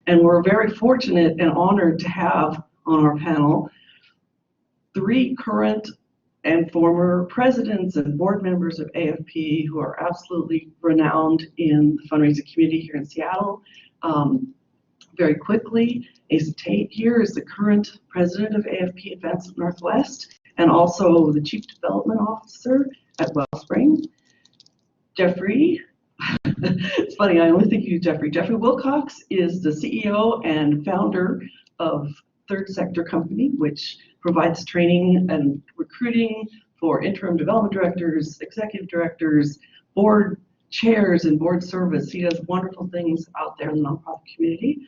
And we're very fortunate and honored to have on our panel 3 current and former presidents and board members of AFP who are absolutely renowned in the fundraising community here in Seattle. Very quickly, Asa Tate here is the current president of AFP Advancement Northwest and also the Chief Development Officer at Wellspring. Jeffrey, it's funny, I only think you Jeffrey. Jeffrey Wilcox is the CEO and founder of Third Sector Company, which provides training and recruiting for interim development directors, executive directors, board chairs, and board service. He does wonderful things out there in the nonprofit community.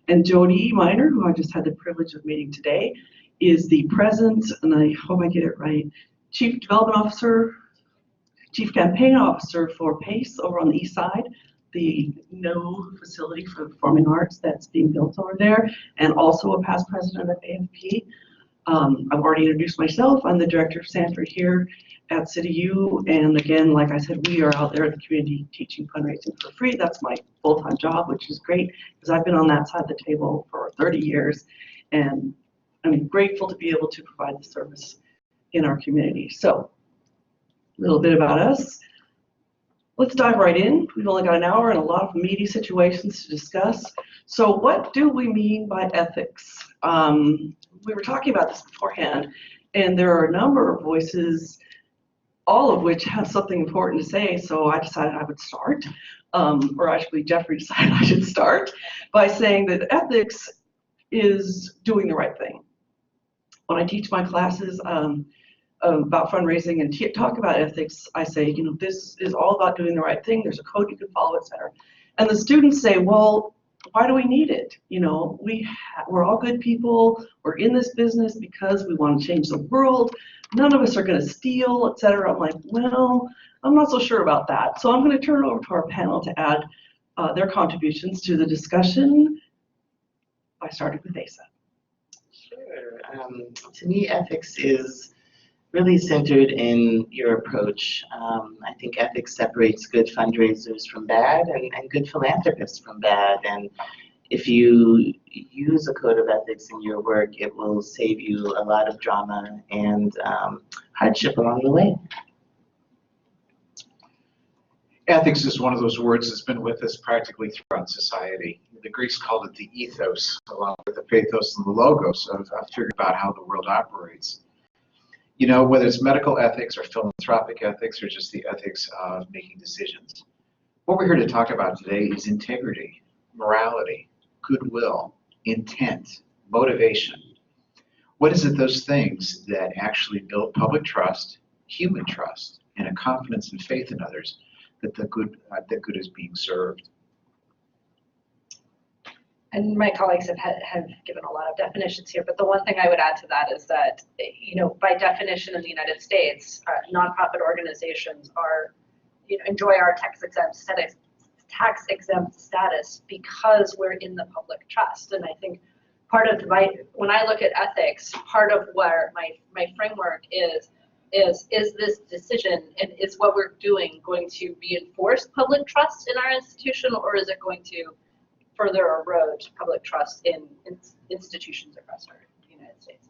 And Jodie Miner, who I just had the privilege of meeting today, is the present, and I hope I get it right, Chief Development Officer, Chief Campaign Officer for PACE over on the east side, the new facility for the performing arts that's being built over there, and also a past president of AFP. I've already introduced myself. I'm the director of Sanford here at CityU, and again, like I said, we are out there in the community teaching fundraising for free. That's my full-time job, which is great because I've been on that side of the table for 30 years, and I'm grateful to be able to provide the service in our community. So, a little bit about us. Let's dive right in. We've only got an hour and a lot of meaty situations to discuss. So what do we mean by ethics? We were talking about this beforehand, and there are a number of voices, all of which have something important to say, so I decided I would start, or actually Jeffrey decided I should start, by saying that ethics is doing the right thing. When I teach my classes about fundraising and talk about ethics, I say, you know, this is all about doing the right thing. There's a code you can follow, etc. And the students say, well, why do we need it? You know, we're all good people. We're in this business because we want to change the world. None of us are going to steal, etc. I'm like, well, I'm not so sure about that. So I'm going to turn it over to our panel to add their contributions to the discussion. I started with Asa. Sure. To me, ethics is really centered in your approach. I think ethics separates good fundraisers from bad and good philanthropists from bad. And if you use a code of ethics in your work, it will save you a lot of drama and hardship along the way. Ethics is one of those words that's been with us practically throughout society. The Greeks called it the ethos, along with the pathos and the logos of figuring out how the world operates. You know, whether it's medical ethics or philanthropic ethics or just the ethics of making decisions. What we're here to talk about today is integrity, morality, goodwill, intent, motivation. What is it, those things that actually build public trust, human trust, and a confidence and faith in others that the good is being served? And my colleagues have given a lot of definitions here, but the one thing I would add to that is that, you know, by definition in the United States, nonprofit organizations are, you know, enjoy our tax exempt status because we're in the public trust. And I think part of when I look at ethics, part of where my framework is this decision and is what we're doing going to reinforce public trust in our institution, or is it going to further erode public trust in institutions across our United States?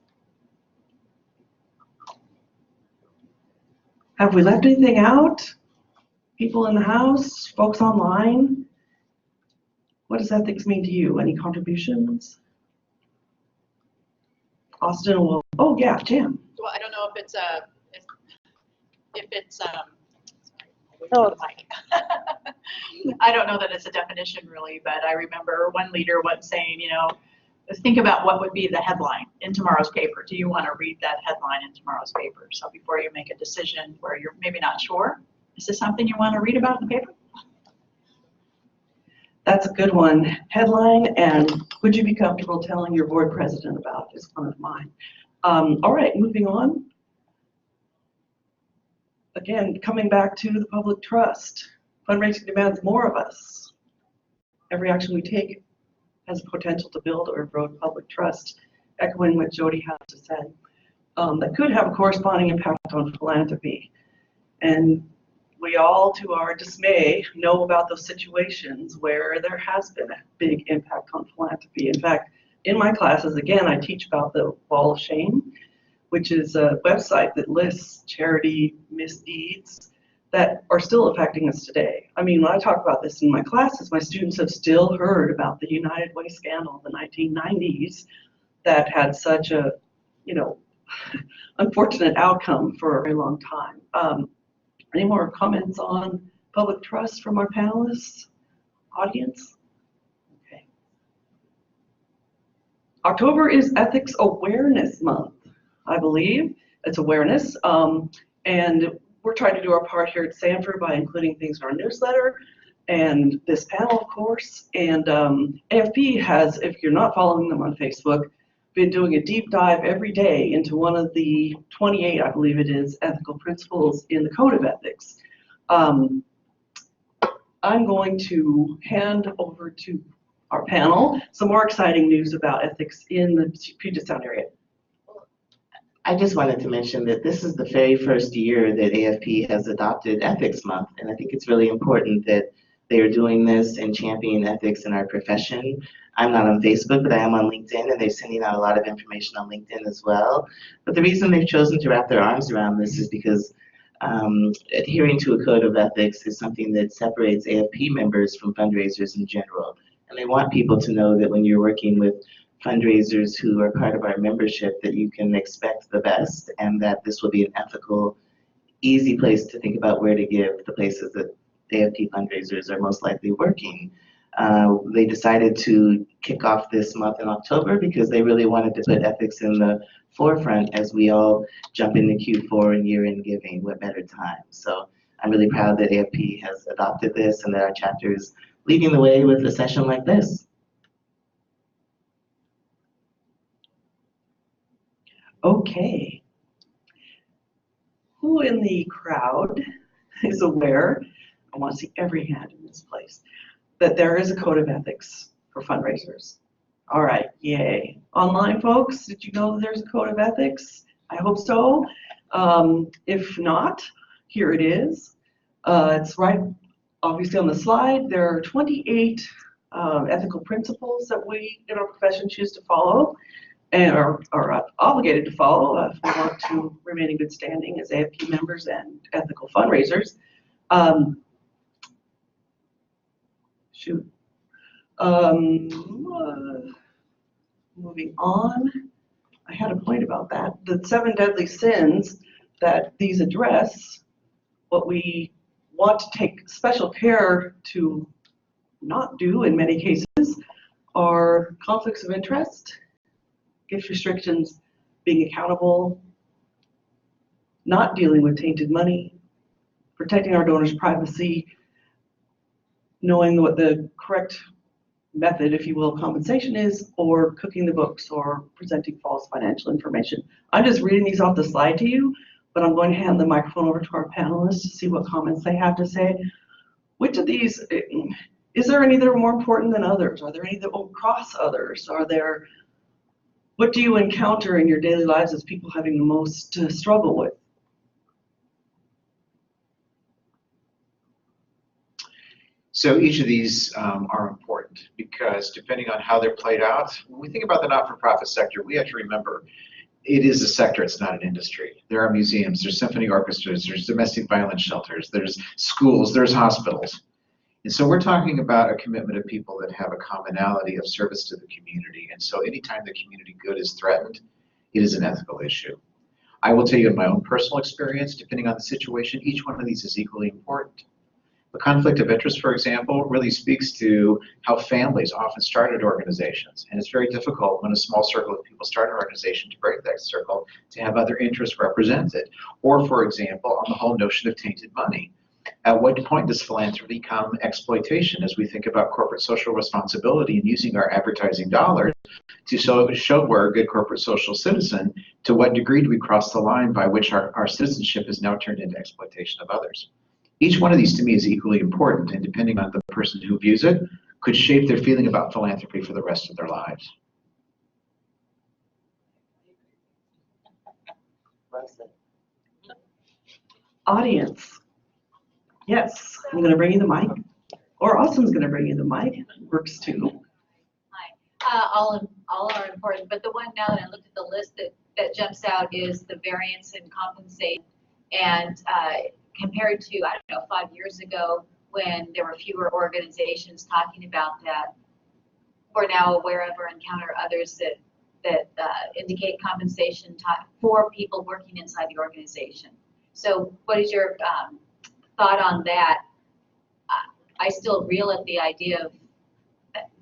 Have we left anything out? People in the house, folks online? What does ethics mean to you? Any contributions? Austin will, oh yeah, Jim. Well, I don't know if it's Oh, I don't know that it's a definition really, but I remember one leader once saying, you know, think about what would be the headline in tomorrow's paper. Do you want to read that headline in tomorrow's paper? So before you make a decision where you're maybe not sure, is this something you want to read about in the paper? That's a good one. Headline and would you be comfortable telling your board president about is one of mine. All right, moving on. Again, coming back to the public trust. Fundraising demands more of us. Every action we take has potential to build or erode public trust, echoing what Jodie has to say. That could have a corresponding impact on philanthropy. And we all, to our dismay, know about those situations where there has been a big impact on philanthropy. In fact, in my classes, again, I teach about the Wall of Shame, which is a website that lists charity misdeeds that are still affecting us today. I mean, when I talk about this in my classes, my students have still heard about the United Way scandal in the 1990s that had such a, unfortunate outcome for a very long time. Any more comments on public trust from our panelists, audience? Okay. October is Ethics Awareness Month, I believe. It's awareness, and we're trying to do our part here at Sanford by including things in our newsletter and this panel, of course. And AFP has, if you're not following them on Facebook, been doing a deep dive every day into one of the 28, I believe it is, ethical principles in the Code of Ethics. I'm going to hand over to our panel some more exciting news about ethics in the Puget Sound area. I just wanted to mention that this is the very first year that AFP has adopted Ethics Month, and I think it's really important that they are doing this and championing ethics in our profession. I'm not on Facebook, but I am on LinkedIn, and they're sending out a lot of information on LinkedIn as well. But the reason they've chosen to wrap their arms around this is because adhering to a code of ethics is something that separates AFP members from fundraisers in general. And they want people to know that when you're working with fundraisers who are part of our membership, that you can expect the best, and that this will be an ethical, easy place to think about where to give the places that AFP fundraisers are most likely working. They decided to kick off this month in October because they really wanted to put ethics in the forefront as we all jump into Q4 and year-end giving. What better time? So I'm really proud that AFP has adopted this and that our chapter is leading the way with a session like this. Okay. Who in the crowd is aware, I want to see every hand in this place, that there is a code of ethics for fundraisers? All right, yay. Online folks, did you know that there's a code of ethics? I hope so. If not, here it is. It's right obviously on the slide. There are 28 ethical principles that we in our profession choose to follow and are obligated to follow if we want to remain in good standing as AFP members and ethical fundraisers. Moving on, I had a point about that. The 7 deadly sins that these address, what we want to take special care to not do in many cases are conflicts of interest, gift restrictions, being accountable, not dealing with tainted money, protecting our donors' privacy, knowing what the correct method, if you will, compensation is, or cooking the books or presenting false financial information. I'm just reading these off the slide to you, but I'm going to hand the microphone over to our panelists to see what comments they have to say. Which of these, is there any that are more important than others? Are there any that will cross others? What do you encounter in your daily lives as people having the most struggle with? So each of these are important because depending on how they're played out, when we think about the not-for-profit sector, we have to remember it is a sector, it's not an industry. There are museums, there's symphony orchestras, there's domestic violence shelters, there's schools, there's hospitals. And so we're talking about a commitment of people that have a commonality of service to the community. And so anytime the community good is threatened, it is an ethical issue. I will tell you in my own personal experience, depending on the situation, each one of these is equally important. The conflict of interest, for example, really speaks to how families often started organizations. And it's very difficult when a small circle of people start an organization to break that circle, to have other interests represented. Or, for example, on the whole notion of tainted money. At what point does philanthropy become exploitation as we think about corporate social responsibility and using our advertising dollars to show we're a good corporate social citizen? To what degree do we cross the line by which our citizenship is now turned into exploitation of others? Each one of these to me is equally important, and depending on the person who views it, could shape their feeling about philanthropy for the rest of their lives. Audience, Yes, I'm going to bring you the mic. Or Austin's going to bring you the mic. Works too. All are important, but the one now that I looked at the list that jumps out is the variance in compensation. And compared to, I don't know, 5 years ago when there were fewer organizations talking about that, we're now aware of or encounter others that indicate compensation for people working inside the organization. So what is your thought on that? I still reel at the idea of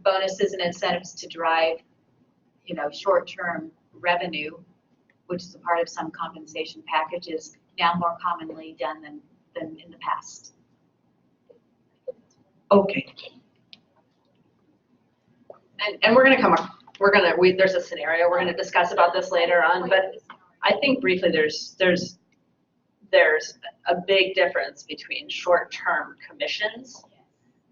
bonuses and incentives to drive, short-term revenue, which is a part of some compensation packages, now more commonly done than in the past. Okay. And we're going to there's a scenario we're going to discuss about this later on, but I think briefly there's a big difference between short-term commissions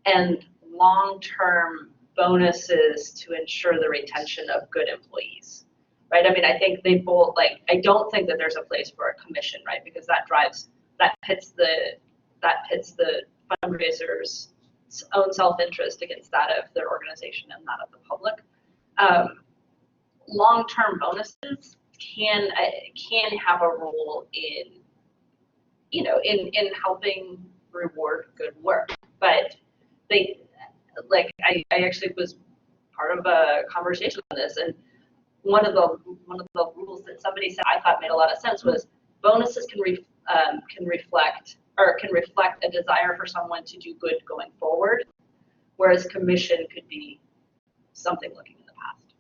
and long-term bonuses to ensure the retention of good employees, right? I mean, I think they both, I don't think that there's a place for a commission, right? Because that pits the fundraiser's own self-interest against that of their organization and that of the public. Long-term bonuses can have a role in helping reward good work, but I actually was part of a conversation on this, and one of the rules that somebody said I thought made a lot of sense was bonuses can reflect a desire for someone to do good going forward, whereas commission could be something looking in the past.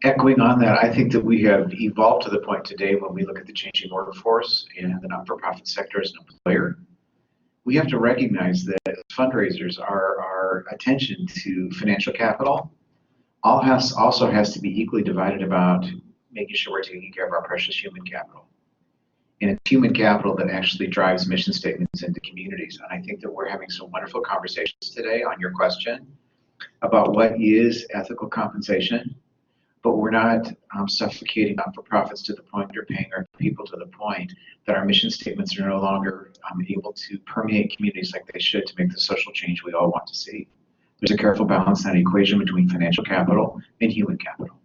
Echoing on that, I think that we have evolved to the point today when we look at the changing workforce and the not-for-profit sector as an employer. We have to recognize that as fundraisers, our attention to financial capital also has to be equally divided about making sure we're taking care of our precious human capital. And it's human capital that actually drives mission statements into communities. And I think that we're having some wonderful conversations today on your question about what is ethical compensation, but we're not suffocating not-for-profits to the point or paying our people to the point that our mission statements are no longer able to permeate communities like they should to make the social change we all want to see. There's a careful balance in that equation between financial capital and human capital.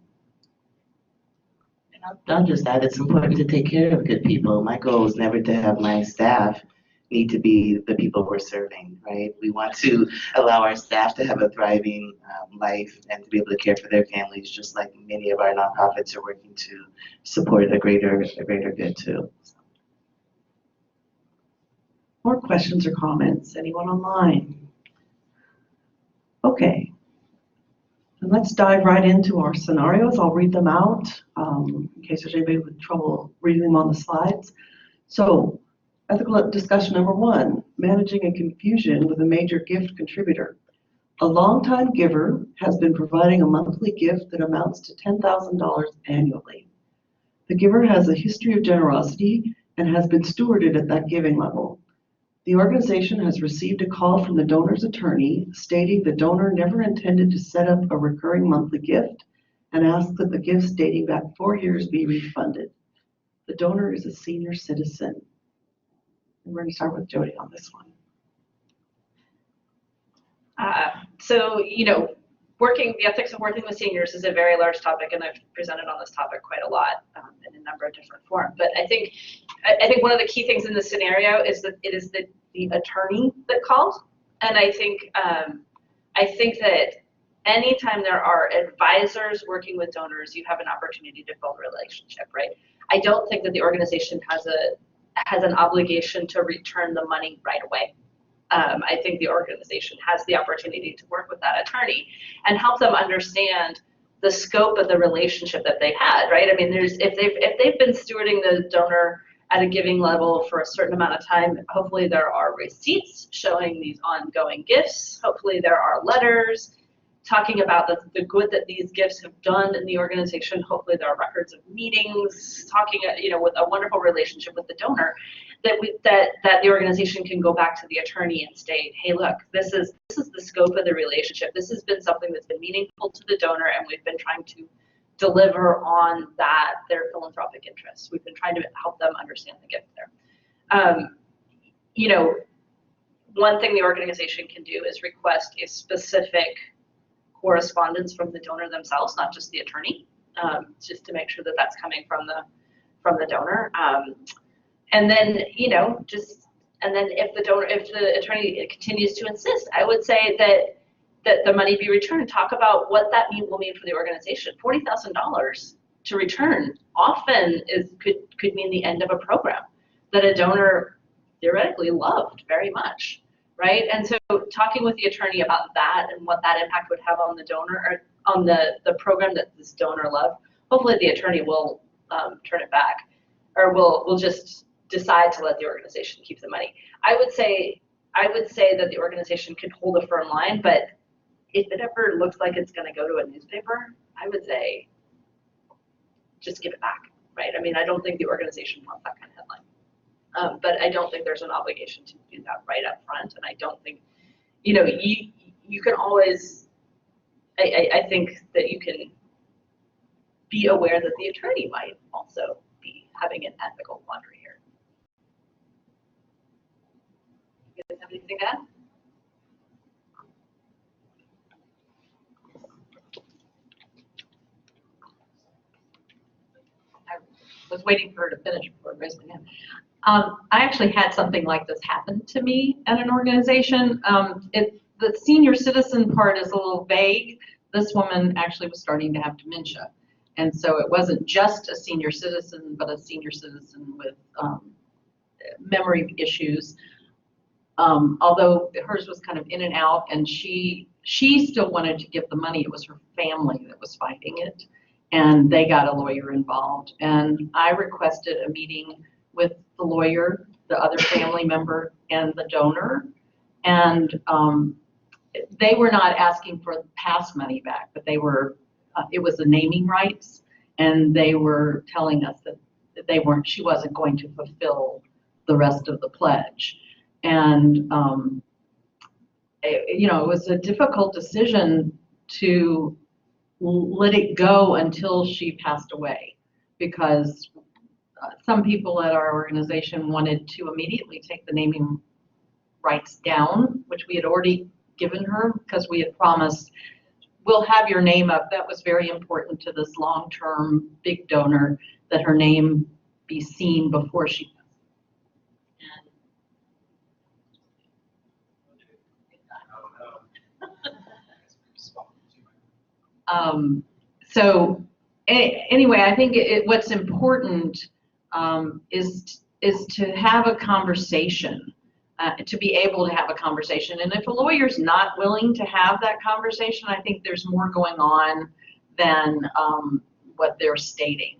I'll just add, it's important to take care of good people. My goal is never to have my staff need to be the people we're serving, right? We want to allow our staff to have a thriving life and to be able to care for their families, just like many of our nonprofits are working to support a greater good too. More questions or comments? Anyone online? Okay. And let's dive right into our scenarios. I'll read them out in case there's anybody with trouble reading them on the slides. So, ethical discussion number 1, managing a confusion with a major gift contributor. A longtime giver has been providing a monthly gift that amounts to $10,000 annually. The giver has a history of generosity and has been stewarded at that giving level. The organization has received a call from the donor's attorney stating the donor never intended to set up a recurring monthly gift and asked that the gifts dating back 4 years be refunded. The donor is a senior citizen. And we're going to start with Jodie on this one. The ethics of working with seniors is a very large topic, and I've presented on this topic quite a lot in a number of different forms. But I think one of the key things in this scenario is that it is the attorney that calls, and I think that anytime there are advisors working with donors, you have an opportunity to build a relationship, right? I don't think that the organization has an obligation to return the money right away. I think the organization has the opportunity to work with that attorney and help them understand the scope of the relationship that they've had, right? I mean, if they've been stewarding the donor at a giving level for a certain amount of time, hopefully there are receipts showing these ongoing gifts. Hopefully there are letters talking about the good that these gifts have done in the organization. Hopefully there are records of meetings, talking, with a wonderful relationship with the donor, that the organization can go back to the attorney and state, hey, look, this is the scope of the relationship. This has been something that's been meaningful to the donor, and we've been trying to deliver on their philanthropic interests. We've been trying to help them understand the gift there. you know, one thing the organization can do is request a specific correspondence from the donor themselves, not just the attorney, just to make sure that that's coming from the donor. And then, you know, and then if the attorney continues to insist, I would say that the money be returned. Talk about what that will mean for the organization. $40,000 to return often could mean the end of a program that a donor theoretically loved very much, right? And so talking with the attorney about that and what that impact would have on the donor or on the program that this donor loved, hopefully the attorney will turn it back, or will just decide to let the organization keep the money. I would say that the organization could hold a firm line, but if it ever looks like it's going to go to a newspaper, I would say just give it back, right? I mean, I don't think the organization wants that kind of headline, but I don't think there's an obligation to do that right up front, and I don't think, you know, you can always, I think that you can be aware that the attorney might also be having an ethical quandary here. You guys have anything to add? I was waiting for her to finish before I raised my hand. I actually had something like this happen to me at an organization. The senior citizen part is a little vague. This woman actually was starting to have dementia. And so it wasn't just a senior citizen, but a senior citizen with memory issues. Although hers was kind of in and out, and she still wanted to give the money. It was her family that was fighting it, and they got a lawyer involved. And I requested a meeting with the lawyer, the other family member, and the donor. And they were not asking for past money back, but they were, it was the naming rights, and they were telling us that she wasn't going to fulfill the rest of the pledge. And you know, it was a difficult decision to let it go until she passed away, because some people at our organization wanted to immediately take the naming rights down, which we had already given her, because we had promised, we'll have your name up. That was very important to this long-term big donor, that her name be seen before she so anyway, I think what's important is to have a conversation, to be able to have a conversation. And if a lawyer's not willing to have that conversation, I think there's more going on than what they're stating.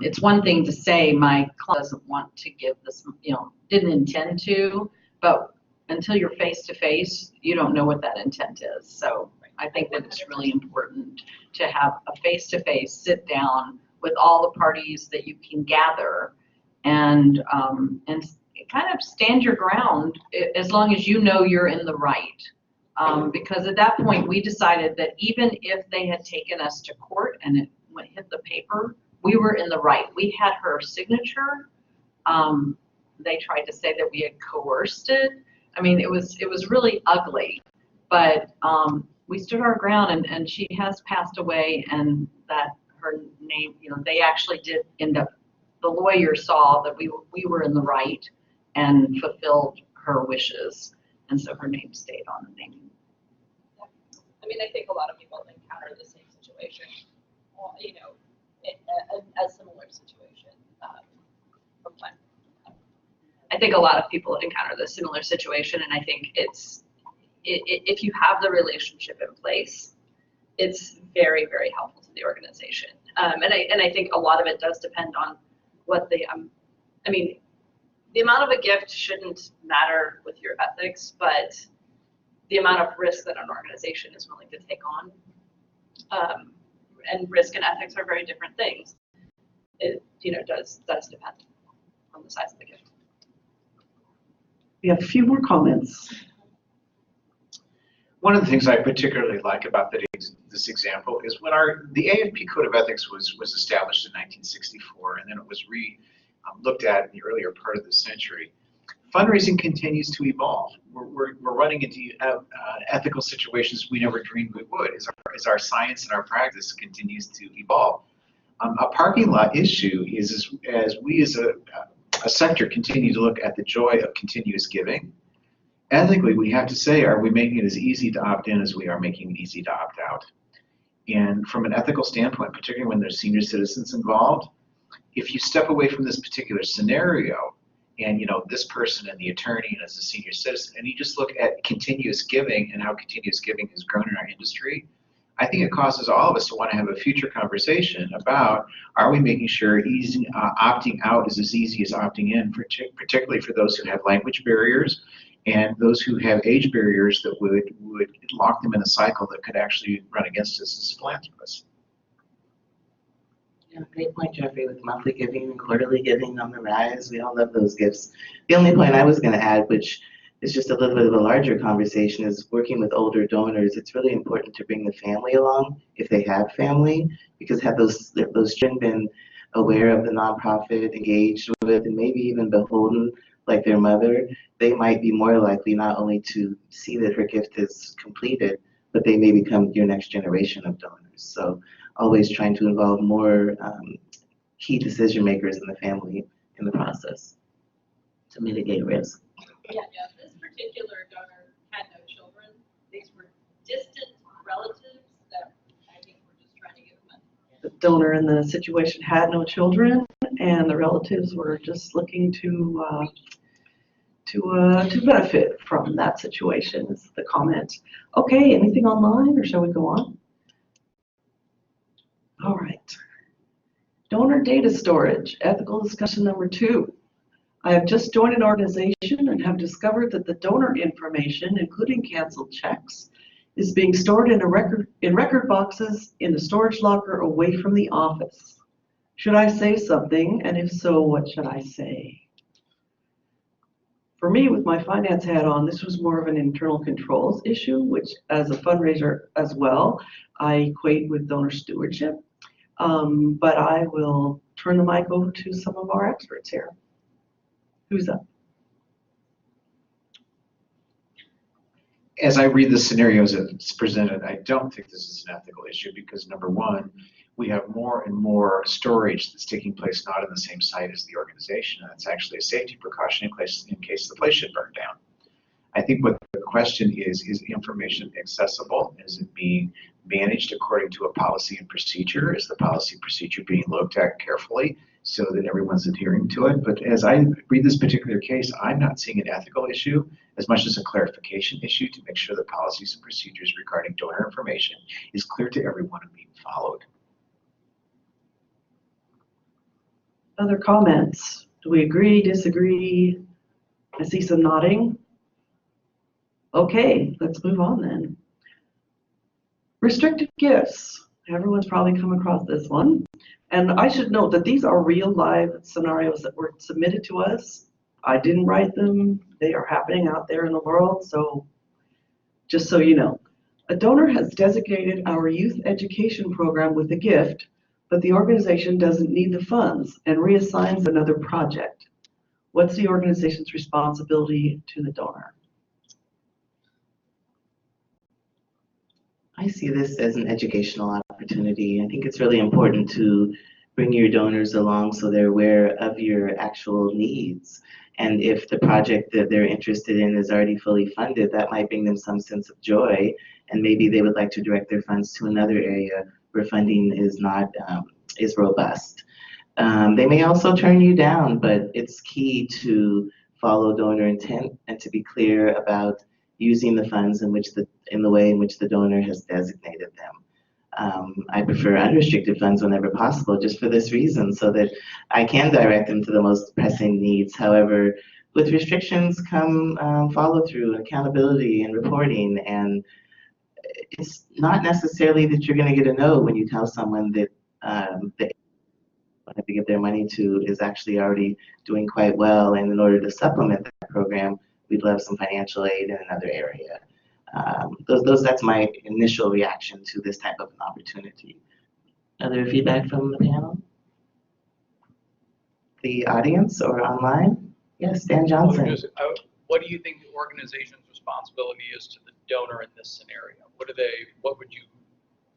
It's one thing to say my client doesn't want to give this, you know, didn't intend to, but until you're face to face, you don't know what that intent is. So I think that it's really important to have a face-to-face sit down with all the parties that you can gather, and kind of stand your ground as long as you know you're in the right. Because at that point we decided that even if they had taken us to court and it hit the paper, we were in the right. We had her signature. They tried to say that we had coerced it. I mean, it was really ugly, but we stood our ground, and she has passed away, and that her name, you know, they actually did end up, the lawyer saw that we were in the right and fulfilled her wishes, and so her name stayed on the name. I mean, I think a lot of people encounter the same situation, you know, a similar situation from time to time. I think a lot of people encounter the similar situation, and I think if you have the relationship in place, it's very, very helpful to the organization. And I think a lot of it does depend on what the, I mean, the amount of a gift shouldn't matter with your ethics, but the amount of risk that an organization is willing to take on, and risk and ethics are very different things. It, you know, does depend on the size of the gift. We have a few more comments. One of the things I particularly like about this example is when the AFP Code of Ethics was established in 1964, and then it was looked at in the earlier part of the century. fundraising continues to evolve. We're running into ethical situations we never dreamed we would as our science and our practice continues to evolve. A parking lot issue is as we as a sector continue to look at the joy of continuous giving. Ethically, we have to say, are we making it as easy to opt in as we are making it easy to opt out? And from an ethical standpoint, particularly when there's senior citizens involved, if you step away from this particular scenario and this person and the attorney and as a senior citizen, and you just look at continuous giving and how continuous giving has grown in our industry, I think it causes all of us to want to have a future conversation about, are we making sure opting out is as easy as opting in, particularly for those who have language barriers and those who have age barriers that would lock them in a cycle that could actually run against us as philanthropists. Yeah, great point, Jeffrey, with monthly giving and quarterly giving on the rise. We all love those gifts. The only point I was going to add, which is just a little bit of a larger conversation, is working with older donors. It's really important to bring the family along if they have family, because have those children been aware of the nonprofit, engaged with, and maybe even beholden like their mother, they might be more likely not only to see that her gift is completed, but they may become your next generation of donors. So always trying to involve more key decision makers in the family in the process to mitigate risk. Yeah, this particular donor had no children. These were distant relatives that I think were just trying to give money. The donor in the situation had no children, and the relatives were just looking to benefit from that situation, is the comment. Okay, anything online, or shall we go on? All right. Donor data storage, ethical discussion number 2. I have just joined an organization and have discovered that the donor information, including canceled checks, is being stored in record boxes in the storage locker away from the office. Should I say something? And if so, what should I say? For me, with my finance hat on, this was more of an internal controls issue, which as a fundraiser as well, I equate with donor stewardship. But I will turn the mic over to some of our experts here. Who's up? As I read the scenarios that's presented, I don't think this is an ethical issue because, number one, we have more and more storage that's taking place not in the same site as the organization. And it's actually a safety precaution in case the place should burn down. I think what the question is information accessible? Is it being managed according to a policy and procedure? Is the policy and procedure being looked at carefully so that everyone's adhering to it? But as I read this particular case, I'm not seeing an ethical issue as much as a clarification issue to make sure the policies and procedures regarding donor information is clear to everyone and being followed. Other comments? Do we agree, disagree? I see some nodding. Okay, let's move on then. Restricted gifts. Everyone's probably come across this one. And I should note that these are real live scenarios that were submitted to us. I didn't write them. They are happening out there in the world. So just so you know, a donor has designated our youth education program with a gift, but the organization doesn't need the funds and reassigns another project. What's the organization's responsibility to the donor? I see this as an educational opportunity. I think it's really important to bring your donors along so they're aware of your actual needs. And if the project that they're interested in is already fully funded, that might bring them some sense of joy. And maybe they would like to direct their funds to another area where funding is not is robust. They may also turn you down, but it's key to follow donor intent and to be clear about using the funds in the way in which the donor has designated them. I prefer unrestricted funds whenever possible, just for this reason, so that I can direct them to the most pressing needs. However, with restrictions come follow through, accountability, and reporting. And it's not necessarily that you're going to get a no when you tell someone that they have to give their money to is actually already doing quite well, and in order to supplement that program, we'd love some financial aid in another area. That's my initial reaction to this type of an opportunity. Other feedback from the panel? The audience or online? Yes, Dan Johnson. What do you think the organization's responsibility is to the donor in this scenario? What would you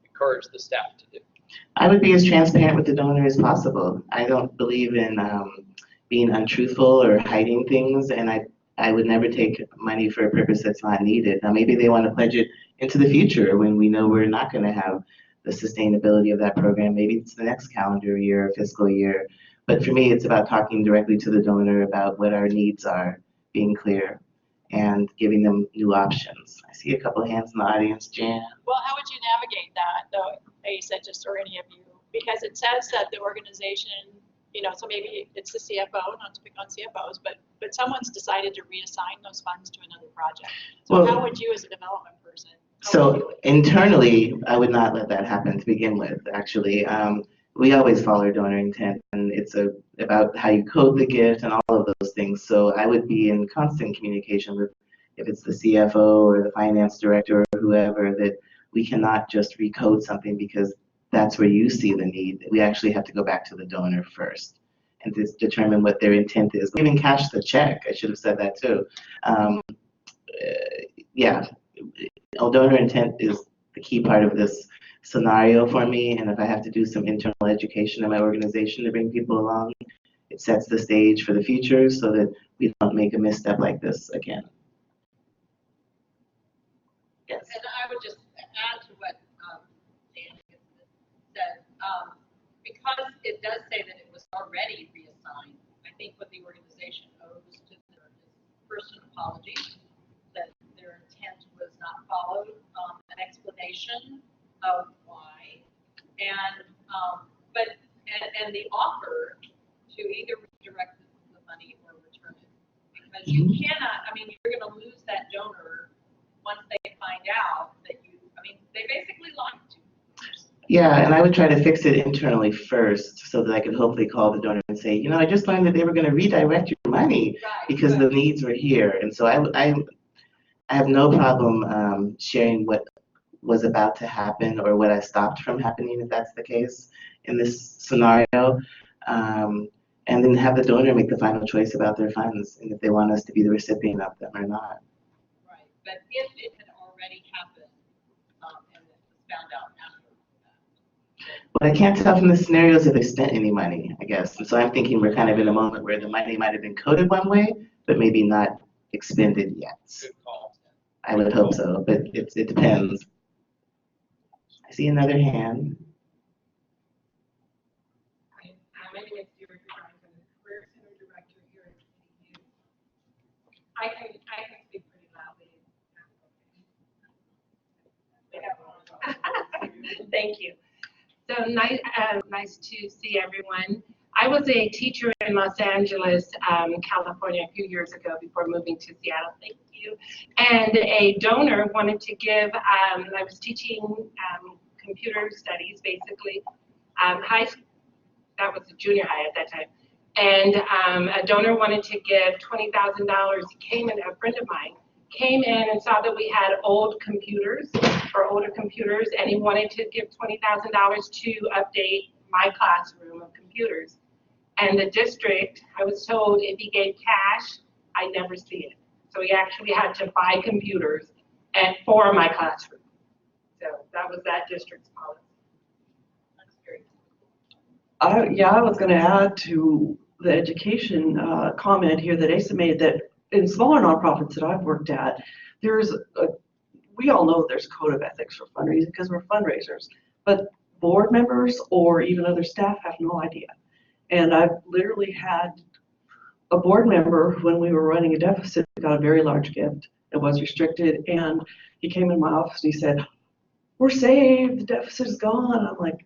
encourage the staff to do? I would be as transparent with the donor as possible. I don't believe in being untruthful or hiding things, and I would never take money for a purpose that's not needed. Now, maybe they want to pledge it into the future when we know we're not going to have the sustainability of that program. Maybe it's the next calendar year or fiscal year. But for me, it's about talking directly to the donor about what our needs are, being clear, and giving them new options. I see a couple of hands in the audience. Jan? Well, how would you navigate that, though, Asa, just or any of you? Because it says that the organization, so maybe it's the CFO, not to pick on CFOs, but someone's decided to reassign those funds to another project. So how would you, as a development person? So internally, I would not let that happen to begin with, actually. We always follow donor intent, and it's about how you code the gift and all of those things. So I would be in constant communication with, if it's the CFO or the finance director or whoever, that we cannot just recode something because that's where you see the need. We actually have to go back to the donor first and to determine what their intent is. We even cash the check. I should have said that too. Yeah, donor intent is the key part of this scenario for me, and if I have to do some internal education in my organization to bring people along, it sets the stage for the future so that we don't make a misstep like this again. Yes. And I would just add to what Dan said, because it does say that it was already reassigned, I think what the organization owes to their first an apology that their intent was not followed, an explanation of why, and and the offer to either redirect the money or return it, because you cannot. I mean, you're going to lose that donor once they find out that you. I mean, they basically lied to you. Yeah, and I would try to fix it internally first, so that I could hopefully call the donor and say, I just learned that they were going to redirect your money because the needs were here, and so I have no problem sharing what was about to happen or what I stopped from happening, if that's the case in this scenario, and then have the donor make the final choice about their funds and if they want us to be the recipient of them or not. Right, but if it had already happened and it was found out after that. What I can't tell from the scenarios if they spent any money, I guess. And so I'm thinking we're kind of in a moment where the money might have been coded one way, but maybe not expended yet. Good call. I would hope so, but it depends. I see another hand. My name is Jodie Miner. I'm the Career Center Director here at KCTS. I can speak pretty loudly. Thank you. So nice to see everyone. I was a teacher in Los Angeles, California, a few years ago before moving to Seattle. Thank you. And a donor wanted to give. I was teaching computer studies, basically, high school. That was junior high at that time. And a donor wanted to give $20,000. He came in, a friend of mine came in and saw that we had older computers, and he wanted to give $20,000 to update my classroom of computers. And the district, I was told if he gave cash, I'd never see it. So he actually had to buy computers for my classroom. So that was that district's policy. I was going to add to the education comment here that Asa made, that in smaller nonprofits that I've worked at, we all know there's a code of ethics for fundraising because we're fundraisers, but board members or even other staff have no idea. And I've literally had a board member, when we were running a deficit, got a very large gift. It was restricted, and he came in my office and he said, "We're saved, the deficit is gone." I'm like,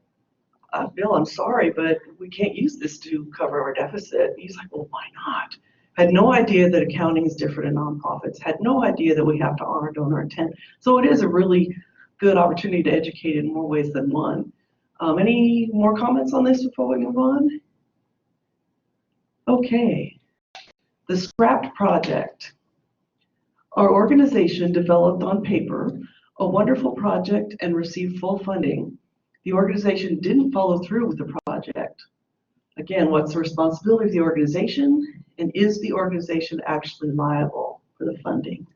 "Bill, I'm sorry, but we can't use this to cover our deficit." He's like, "Well, why not?" Had no idea that accounting is different in nonprofits, had no idea that we have to honor donor intent. So it is a really good opportunity to educate in more ways than one. Any more comments on this before we move on? Okay, the Scrapped Project. Our organization developed on paper a wonderful project and received full funding. The organization didn't follow through with the project. Again, what's the responsibility of the organization, and is the organization actually liable for the funding?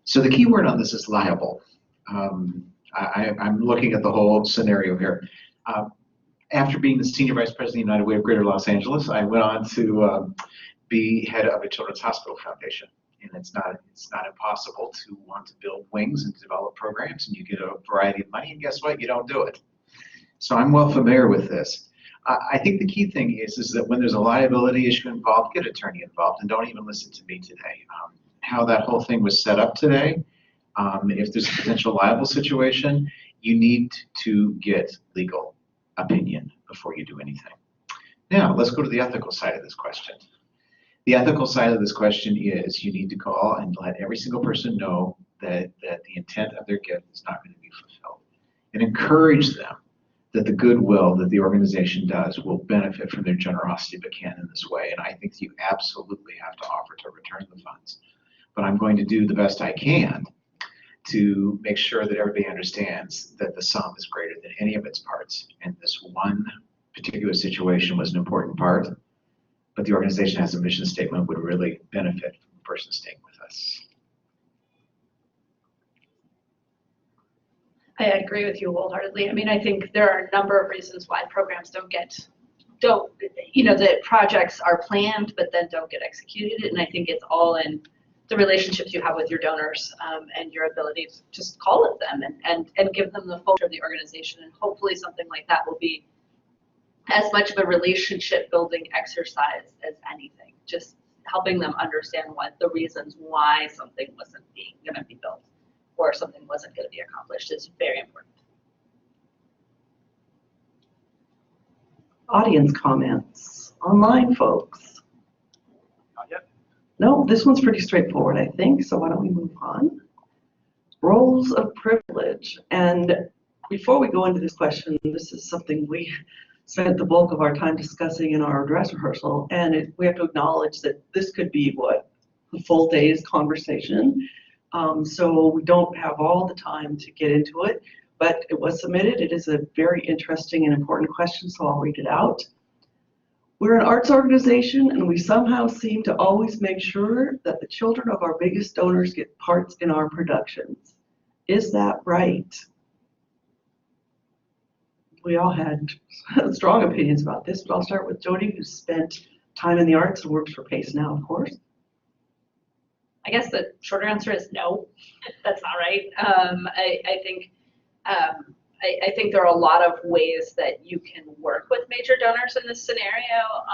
So the key word on this is liable. I'm looking at the whole scenario here. After being the Senior Vice President of United Way of Greater Los Angeles, I went on to be head of a Children's Hospital Foundation. And it's not impossible to want to build wings and develop programs, and you get a variety of money, and guess what? You don't do it. So I'm well familiar with this. I think the key thing is that when there's a liability issue involved, get an attorney involved, and don't even listen to me today. How that whole thing was set up today, if there's a potential liable situation, you need to get legal opinion before you do anything. Now, let's go to the ethical side of this question. The ethical side of this question is you need to call and let every single person know that the intent of their gift is not going to be fulfilled, and encourage them that the goodwill that the organization does will benefit from their generosity but can in this way. And I think you absolutely have to offer to return the funds. But I'm going to do the best I can to make sure that everybody understands that the sum is greater than any of its parts. And this one particular situation was an important part, but the organization has a mission statement would really benefit from the person staying with us. I agree with you wholeheartedly. I mean, I think there are a number of reasons why programs that projects are planned but then don't get executed. And I think it's all in the relationships you have with your donors and your ability to just call at them and give them the full of the organization. And hopefully something like that will be as much of a relationship building exercise as anything, just helping them understand what the reasons why something wasn't going to be built or something wasn't going to be accomplished is very important. Audience comments, online folks. Not yet. No, this one's pretty straightforward, I think, so why don't we move on? Roles of privilege. And before we go into this question, this is something we spent the bulk of our time discussing in our dress rehearsal, and we have to acknowledge that this could be a full day's conversation. So we don't have all the time to get into it, but it was submitted. It is a very interesting and important question, so I'll read it out. We're an arts organization, and we somehow seem to always make sure that the children of our biggest donors get parts in our productions. Is that right? We all had strong opinions about this, but I'll start with Jodie, who spent time in the arts and works for PACE now, of course. I guess the shorter answer is no, that's not right. I think there are a lot of ways that you can work with major donors in this scenario.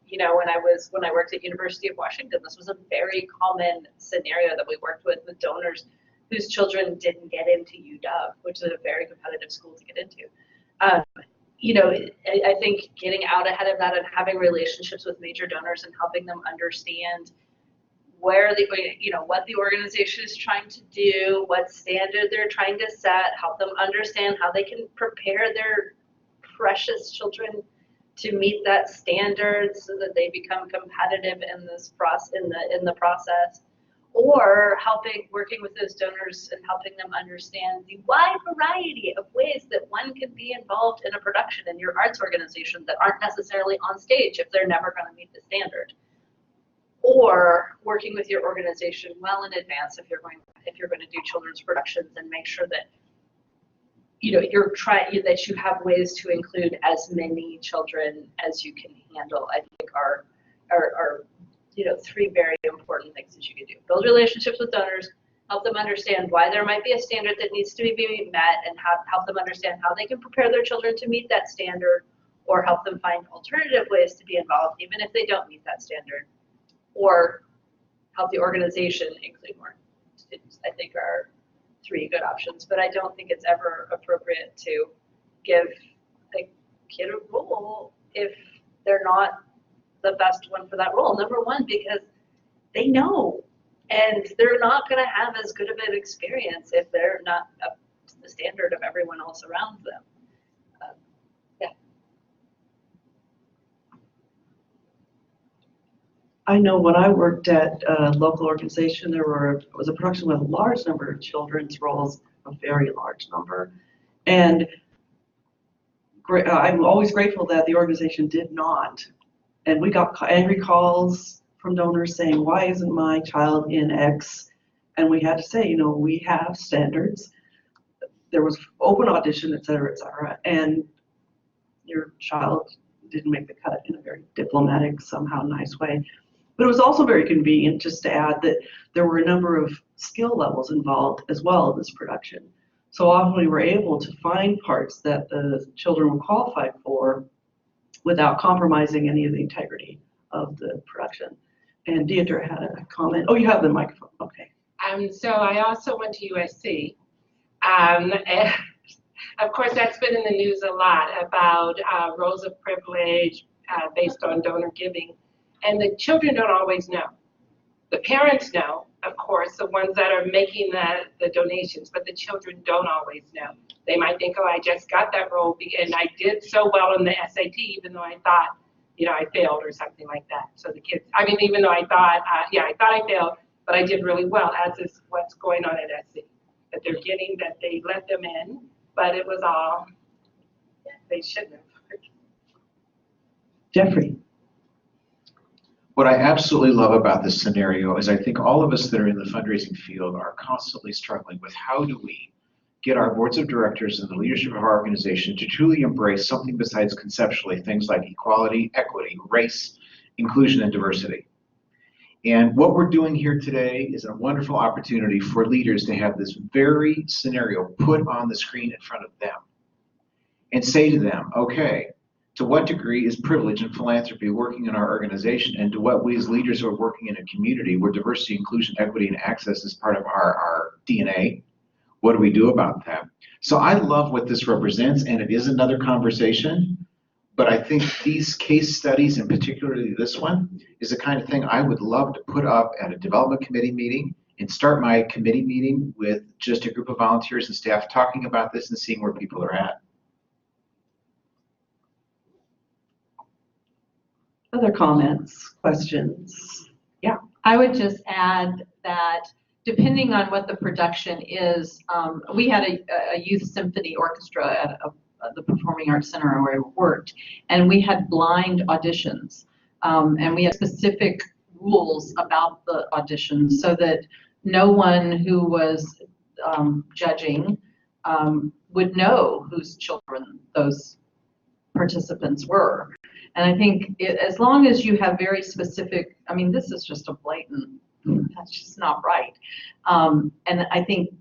When I worked at University of Washington, this was a very common scenario that we worked with donors whose children didn't get into UW, which is a very competitive school to get into. I think getting out ahead of that and having relationships with major donors and helping them understand what the organization is trying to do, what standard they're trying to set, help them understand how they can prepare their precious children to meet that standard so that they become competitive in this in the process, or working with those donors and helping them understand the wide variety of ways that one can be involved in a production in your arts organization that aren't necessarily on stage if they're never going to meet the standard. Or working with your organization well in advance if you're going to do children's productions and make sure that that you have ways to include as many children as you can handle. I think are three very important things that you can do. Build relationships with donors, help them understand why there might be a standard that needs to be met, and help them understand how they can prepare their children to meet that standard, or help them find alternative ways to be involved even if they don't meet that standard, or help the organization include more students. I think are three good options, but I don't think it's ever appropriate to give a kid a role if they're not the best one for that role. Number one, because they know, and they're not going to have as good of an experience if they're not up to the standard of everyone else around them. I know when I worked at a local organization, it was a production with a large number of children's roles, a very large number. And I'm always grateful that the organization did not. And we got angry calls from donors saying, why isn't my child in X? And we had to say, you know, we have standards. There was open audition, et cetera, and your child didn't make the cut in a very diplomatic, somehow nice way. But it was also very convenient just to add that there were a number of skill levels involved as well in this production. So often we were able to find parts that the children were qualified for without compromising any of the integrity of the production. And Deidre had a comment. Oh, you have the microphone. Okay. So I also went to USC. And of course, that's been in the news a lot about roles of privilege based on donor giving. And the children don't always know. The parents know, of course, the ones that are making the donations, but the children don't always know. They might think, oh, I just got that role and I did so well in the SAT, even though I thought, you know, I failed or something like that. So the kids, I mean, even though I thought, I thought I failed, but I did really well, as is what's going on at SC. That they're getting, that they let them in, but it was all, they shouldn't have. Jeffrey. What I absolutely love about this scenario is I think all of us that are in the fundraising field are constantly struggling with how do we get our boards of directors and the leadership of our organization to truly embrace something besides conceptually things like equality, equity, race, inclusion, and diversity. And what we're doing here today is a wonderful opportunity for leaders to have this very scenario put on the screen in front of them and say to them, okay, to what degree is privilege and philanthropy working in our organization, and to what we as leaders are working in a community where diversity, inclusion, equity, and access is part of our DNA? What do we do about that? So I love what this represents, and it is another conversation, but I think these case studies, and particularly this one, is the kind of thing I would love to put up at a development committee meeting and start my committee meeting with just a group of volunteers and staff talking about this and seeing where people are at. Other comments, questions? Yeah. I would just add that depending on what the production is, we had a youth symphony orchestra at the Performing Arts Center where I worked, and we had blind auditions, and we had specific rules about the auditions so that no one who was judging would know whose children those participants were. And I think as long as you have very specific, I mean, this is just a blatant, that's just not right. And I think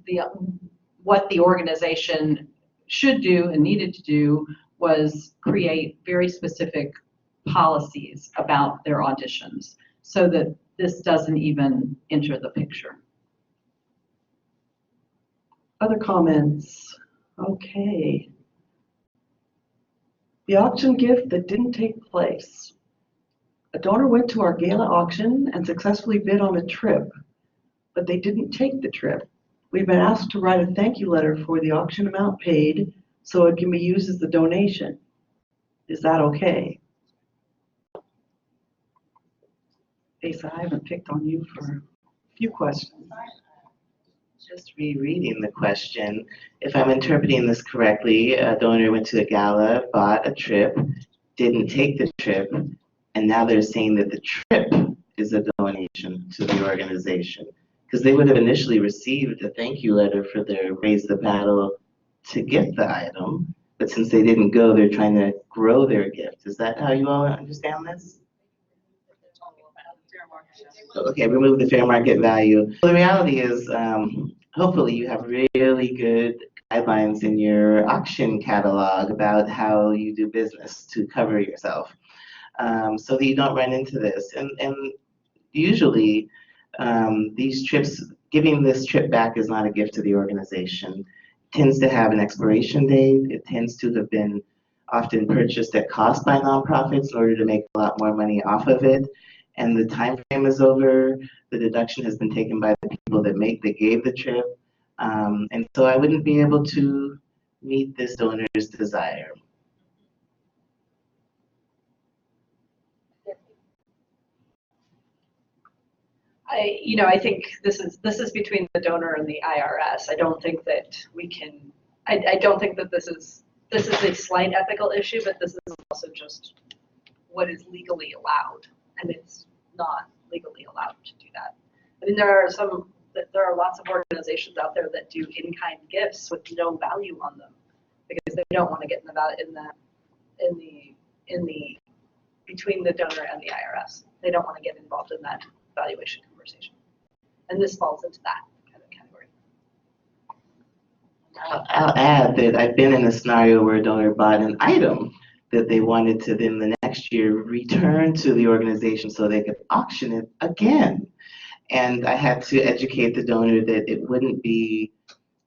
what the organization should do and needed to do was create very specific policies about their auditions so that this doesn't even enter the picture. Other comments? Okay. The auction gift that didn't take place. A donor went to our gala auction and successfully bid on a trip, but they didn't take the trip. We've been asked to write a thank you letter for the auction amount paid so it can be used as the donation. Is that okay? Asa, I haven't picked on you for a few questions. Just rereading the question, if I'm interpreting this correctly, a donor went to the gala, bought a trip, didn't take the trip, and now they're saying that the trip is a donation to the organization. Because they would have initially received a thank you letter for their Raise the Paddle to get the item, but since they didn't go, they're trying to grow their gift. Is that how you all understand this? Okay, remove the fair market value. The reality is, hopefully you have really good guidelines in your auction catalog about how you do business to cover yourself, so that you don't run into this. And usually these trips, giving this trip back is not a gift to the organization. It tends to have an expiration date. It tends to have been often purchased at cost by nonprofits in order to make a lot more money off of it. And the time frame is over. The deduction has been taken by the people that gave the trip. And so I wouldn't be able to meet this donor's desire. I think this is between the donor and the IRS. I don't think that we can I don't think that this is a slight ethical issue, but this is also just what is legally allowed, and it's not legally allowed to do that. I mean, there are lots of organizations out there that do in-kind gifts with no value on them because they don't want to get in the between the donor and the IRS. They don't want to get involved in that valuation conversation, and this falls into that kind of category. I'll add that I've been in a scenario where a donor bought an item that they wanted to then the next year return to the organization so they could auction it again. And I had to educate the donor that it wouldn't be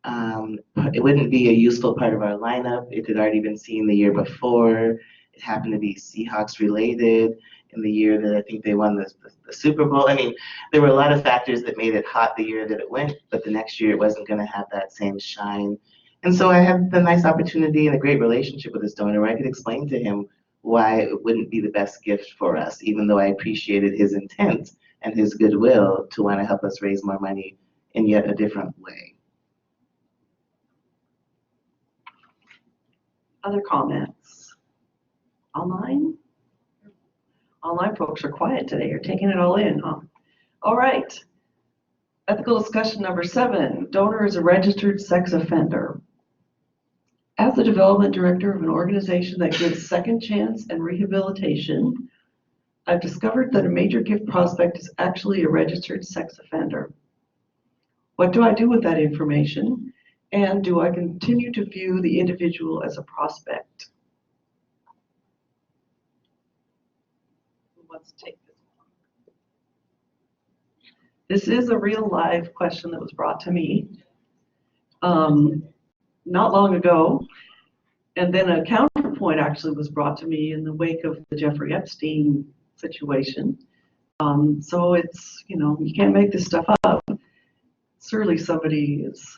a useful part of our lineup. It had already been seen the year before. It happened to be Seahawks related in the year that I think they won the Super Bowl. I mean, there were a lot of factors that made it hot the year that it went, but the next year it wasn't going to have that same shine. And so I had the nice opportunity and a great relationship with this donor where I could explain to him why it wouldn't be the best gift for us, even though I appreciated his intent and his goodwill to want to help us raise more money in yet a different way. Other comments? Online? Online folks are quiet today. You're taking it all in, huh? All right. Ethical discussion number 7. Donor is a registered sex offender. As the development director of an organization that gives second chance and rehabilitation, I've discovered that a major gift prospect is actually a registered sex offender. What do I do with that information? And do I continue to view the individual as a prospect? Let's take this one. This is a real live question that was brought to me not long ago. And then a counterpoint actually was brought to me in the wake of the Jeffrey Epstein situation. So it's, you can't make this stuff up. Certainly somebody is.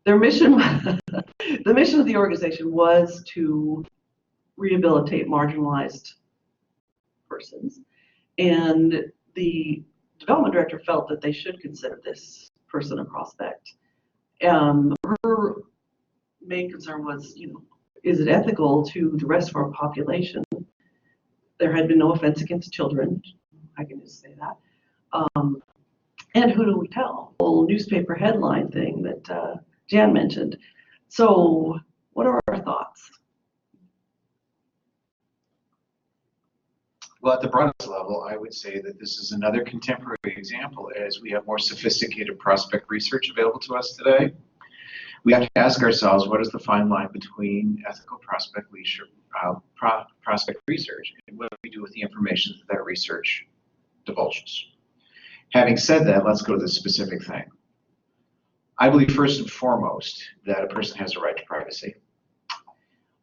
Their mission, the mission of the organization was to rehabilitate marginalized persons. And the development director felt that they should consider this person a prospect. Her main concern was, is it ethical to the rest of our population? There had been no offense against children. I can just say that. And who do we tell? The whole newspaper headline thing that Jan mentioned. So what are our thoughts? Well, at the broadest level, I would say that this is another contemporary example as we have more sophisticated prospect research available to us today. We have to ask ourselves, what is the fine line between ethical prospect research and what do we do with the information that research divulges? Having said that, let's go to the specific thing. I believe first and foremost that a person has a right to privacy.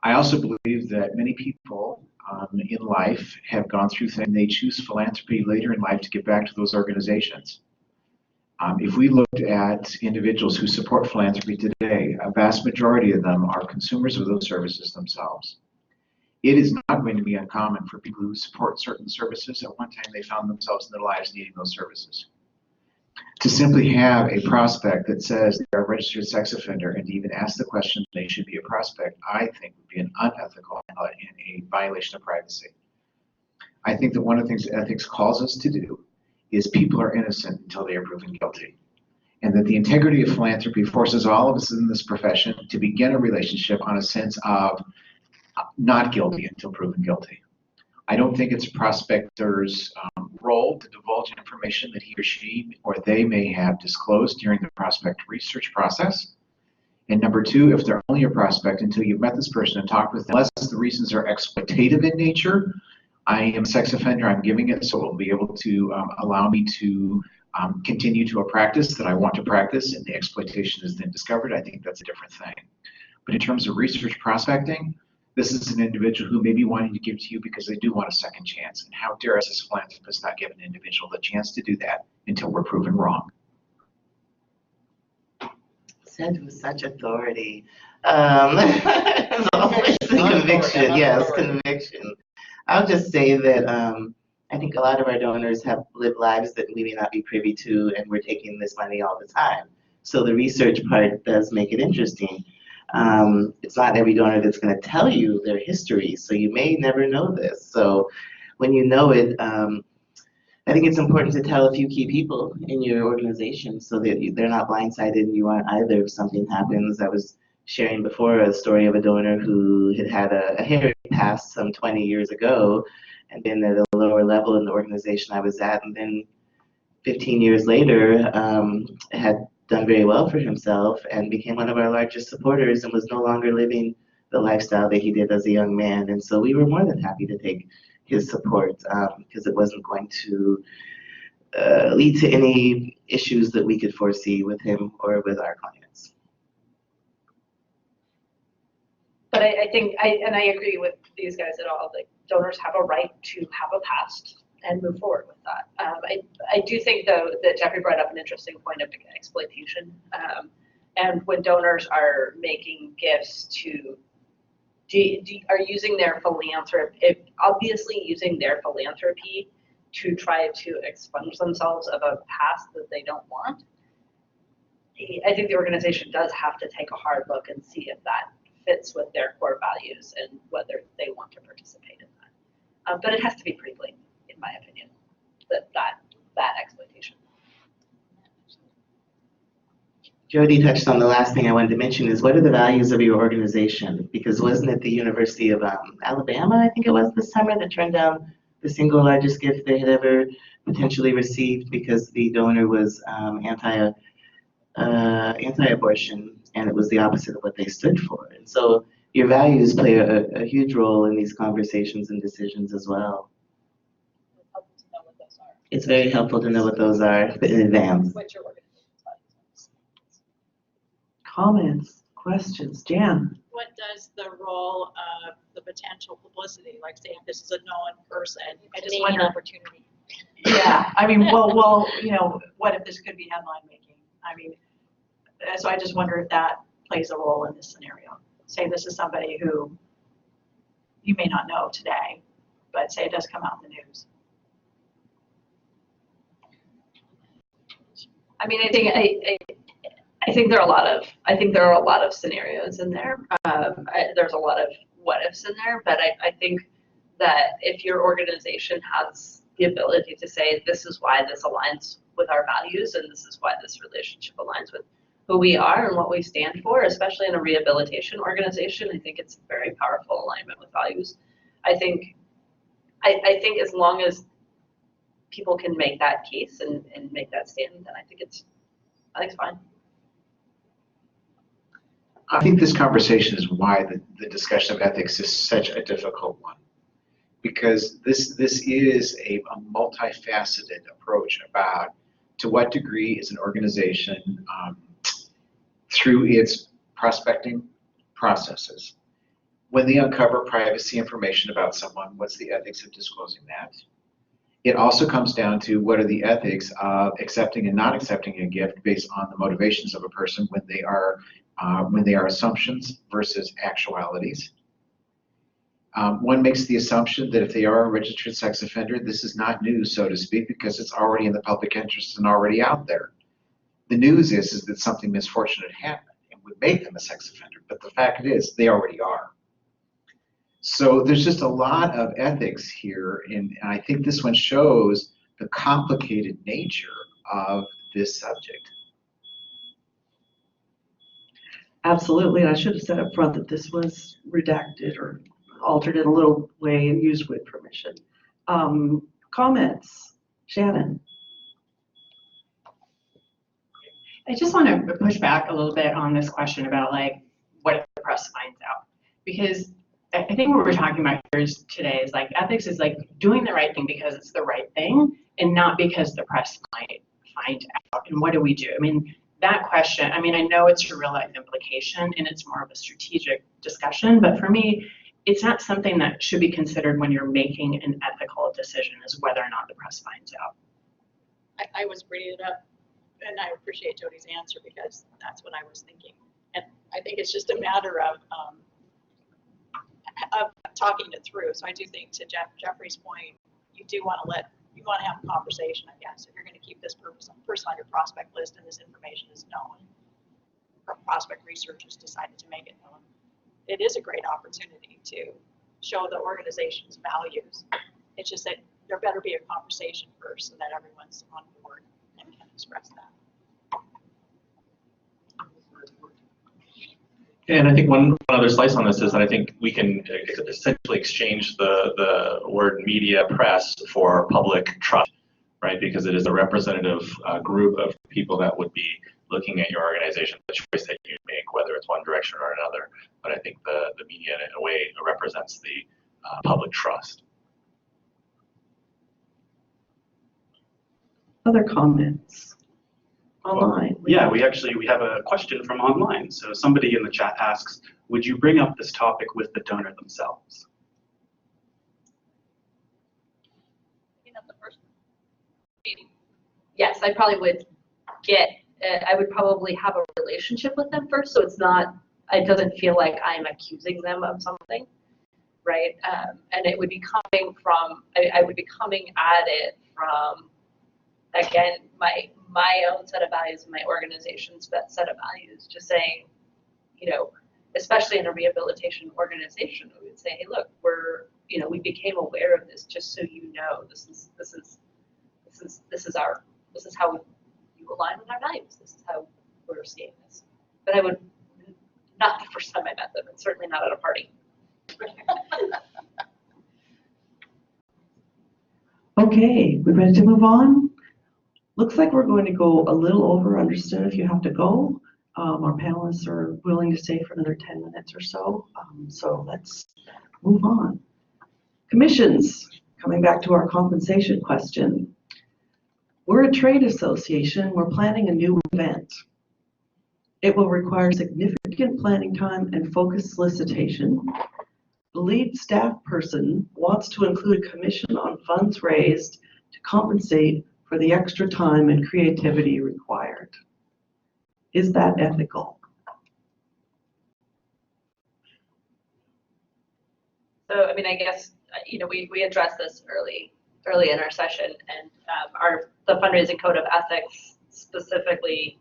I also believe that many people in life have gone through things. They choose philanthropy later in life to give back to those organizations. If we looked at individuals who support philanthropy today, a vast majority of them are consumers of those services themselves. It is not going to be uncommon for people who support certain services at one time they found themselves in their lives needing those services. To simply have a prospect that says they're a registered sex offender and to even ask the question they should be a prospect, I think would be an unethical and a violation of privacy. I think that one of the things that ethics calls us to do is people are innocent until they are proven guilty. And that the integrity of philanthropy forces all of us in this profession to begin a relationship on a sense of not guilty until proven guilty. I don't think it's a prospector's role to divulge information that he or she or they may have disclosed during the prospect research process. And number two, if they're only a prospect until you've met this person and talked with them, unless the reasons are exploitative in nature, I am a sex offender, I'm giving it, so it will be able to allow me to continue to a practice that I want to practice, and the exploitation is then discovered. I think that's a different thing. But in terms of research prospecting, this is an individual who may be wanting to give to you because they do want a second chance. And how dare us as philanthropists not give an individual the chance to do that until we're proven wrong? Said with such authority. As always, conviction, yes, conviction. I'll just say that I think a lot of our donors have lived lives that we may not be privy to, and we're taking this money all the time. So the research part does make it interesting. It's not every donor that's going to tell you their history, so you may never know this. So when you know it, I think it's important to tell a few key people in your organization so that they're not blindsided and you aren't either if something happens. I was sharing before a story of a donor who had a hearing pass some 20 years ago and been at a lower level in the organization I was at, and then 15 years later had done very well for himself and became one of our largest supporters and was no longer living the lifestyle that he did as a young man. And so we were more than happy to take his support because it wasn't going to lead to any issues that we could foresee with him or with our clients. But I think, and I agree with these guys at all, like donors have a right to have a past and move forward with that. I do think, though, that Jeffrey brought up an interesting point of exploitation. And when donors are making gifts to, are using their philanthropy, obviously using their philanthropy to try to expunge themselves of a past that they don't want, I think the organization does have to take a hard look and see if that fits with their core values and whether they want to participate in that. But it has to be pretty blatant, in my opinion, that exploitation. Jodie touched on the last thing I wanted to mention is what are the values of your organization? Because wasn't it the University of Alabama, I think it was this summer, that turned down the single largest gift they had ever potentially received because the donor was anti-abortion, and it was the opposite of what they stood for. And so your values play a huge role in these conversations and decisions as well. It's very helpful to know what those are in advance. What your organization's values are. Comments, questions, Jan? What does the role of the potential publicity, like saying this is a known person? I just wonder. Opportunity. Yeah, I mean, well, you know, what if this could be headline making? I mean, so I just wonder if that plays a role in this scenario. Say this is somebody who you may not know today, but say it does come out in the news. I mean, I think there are a lot of scenarios in there. There's a lot of what ifs in there, but I think that if your organization has the ability to say this is why this aligns with our values and this is why this relationship aligns with who we are and what we stand for, especially in a rehabilitation organization, I think it's a very powerful alignment with values. I think as long as people can make that case and make that statement, then I think it's fine. I think this conversation is why the discussion of ethics is such a difficult one, because this is a multifaceted approach about to what degree is an organization through its prospecting processes, when they uncover privacy information about someone, what's the ethics of disclosing that? It also comes down to what are the ethics of accepting and not accepting a gift based on the motivations of a person when they are assumptions versus actualities. One makes the assumption that if they are a registered sex offender, this is not news, so to speak, because it's already in the public interest and already out there. The news is that something misfortunate happened and would make them a sex offender, but the fact is they already are. So there's just a lot of ethics here, and I think this one shows the complicated nature of this subject. Absolutely, and I should have said up front that this was redacted or altered in a little way and used with permission. Comments, Shannon? I just want to push back a little bit on this question about like, what if the press finds out? Because I think what we're talking about here today is like ethics is like doing the right thing because it's the right thing and not because the press might find out. And what do we do? I mean, that question, I mean, I know it's a real life implication and it's more of a strategic discussion, but for me, it's not something that should be considered when you're making an ethical decision is whether or not the press finds out. I was bringing it up, and I appreciate Jodie's answer because that's what I was thinking. And I think it's just a matter of talking it through. So I do think to Jeffrey's point, you want to have a conversation, I guess, if you're going to keep this person on your prospect list and this information is known. prospect researchers decided to make it known. It is a great opportunity to show the organization's values. It's just that there better be a conversation first so that everyone's on board and can express that. And I think one other slice on this is that I think we can essentially exchange the word media press for public trust, right? Because it is a representative group of people that would be looking at your organization, the choice that you make, whether it's one direction or another. But I think the media in a way represents the public trust. Other comments? Online. Yeah, we have a question from online. So somebody in the chat asks, would you bring up this topic with the donor themselves? Yes, I probably would I would probably have a relationship with them first, so it doesn't feel like I'm accusing them of something, right? And it would be coming from, I would be coming at it from, again, my own set of values and my organization's set of values, just saying, especially in a rehabilitation organization, we would say, hey, look, we became aware of this, just so you know, this is how you align with our values. This is how we're seeing this. But I would, not the first time I met them, and certainly not at a party. Okay, we ready to move on? Looks like we're going to go a little over. Understood if you have to go. Our panelists are willing to stay for another 10 minutes or so. So let's move on. Commissions, coming back to our compensation question. We're a trade association. We're planning a new event. It will require significant planning time and focused solicitation. The lead staff person wants to include a commission on funds raised to compensate for the extra time and creativity required. Is that ethical? So, I guess, we addressed this early in our session, and the fundraising code of ethics specifically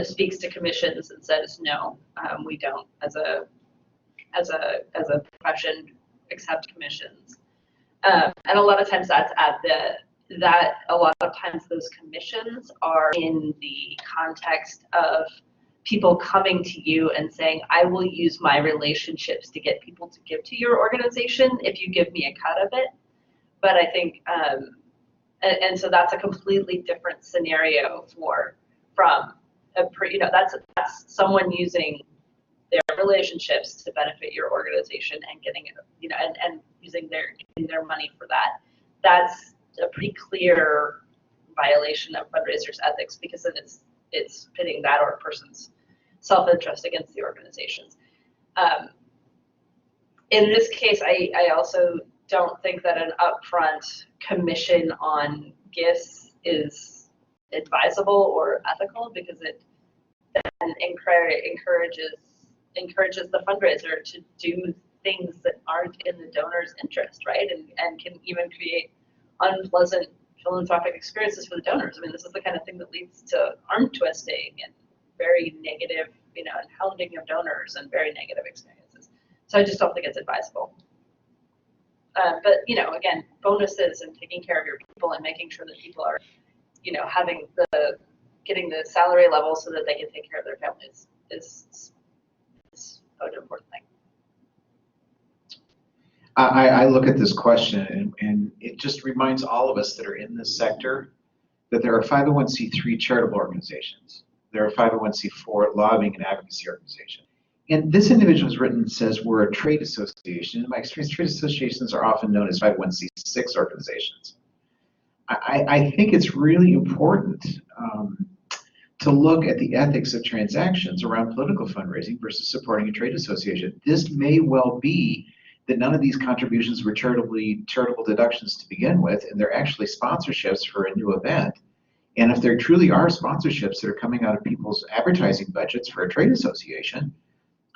speaks to commissions and says no, we don't as a profession accept commissions, and a lot of times that's a lot of times those commissions are in the context of people coming to you and saying, I will use my relationships to get people to give to your organization if you give me a cut of it. But I think, and so that's a completely different scenario that's someone using their relationships to benefit your organization and getting it, and using their money for that. That's a pretty clear violation of fundraisers ethics, because then it's pitting that or person's self-interest against the organization's. In this case, I also don't think that an upfront commission on gifts is advisable or ethical, because it then encourages the fundraiser to do things that aren't in the donor's interest, right? And can even create unpleasant philanthropic experiences for the donors. This is the kind of thing that leads to arm twisting and very negative, and hounding of donors and very negative experiences. So I just don't think it's advisable. But, again, bonuses and taking care of your people and making sure that people are, getting the salary level so that they can take care of their families is an important thing. I look at this question and it just reminds all of us that are in this sector that there are 501c3 charitable organizations. There are 501c4 lobbying and advocacy organizations. And this individual has written and says we're a trade association. In my experience, trade associations are often known as 501c6 organizations. I think it's really important to look at the ethics of transactions around political fundraising versus supporting a trade association. This may well be that none of these contributions were charitable deductions to begin with, and they're actually sponsorships for a new event. And if there truly are sponsorships that are coming out of people's advertising budgets for a trade association,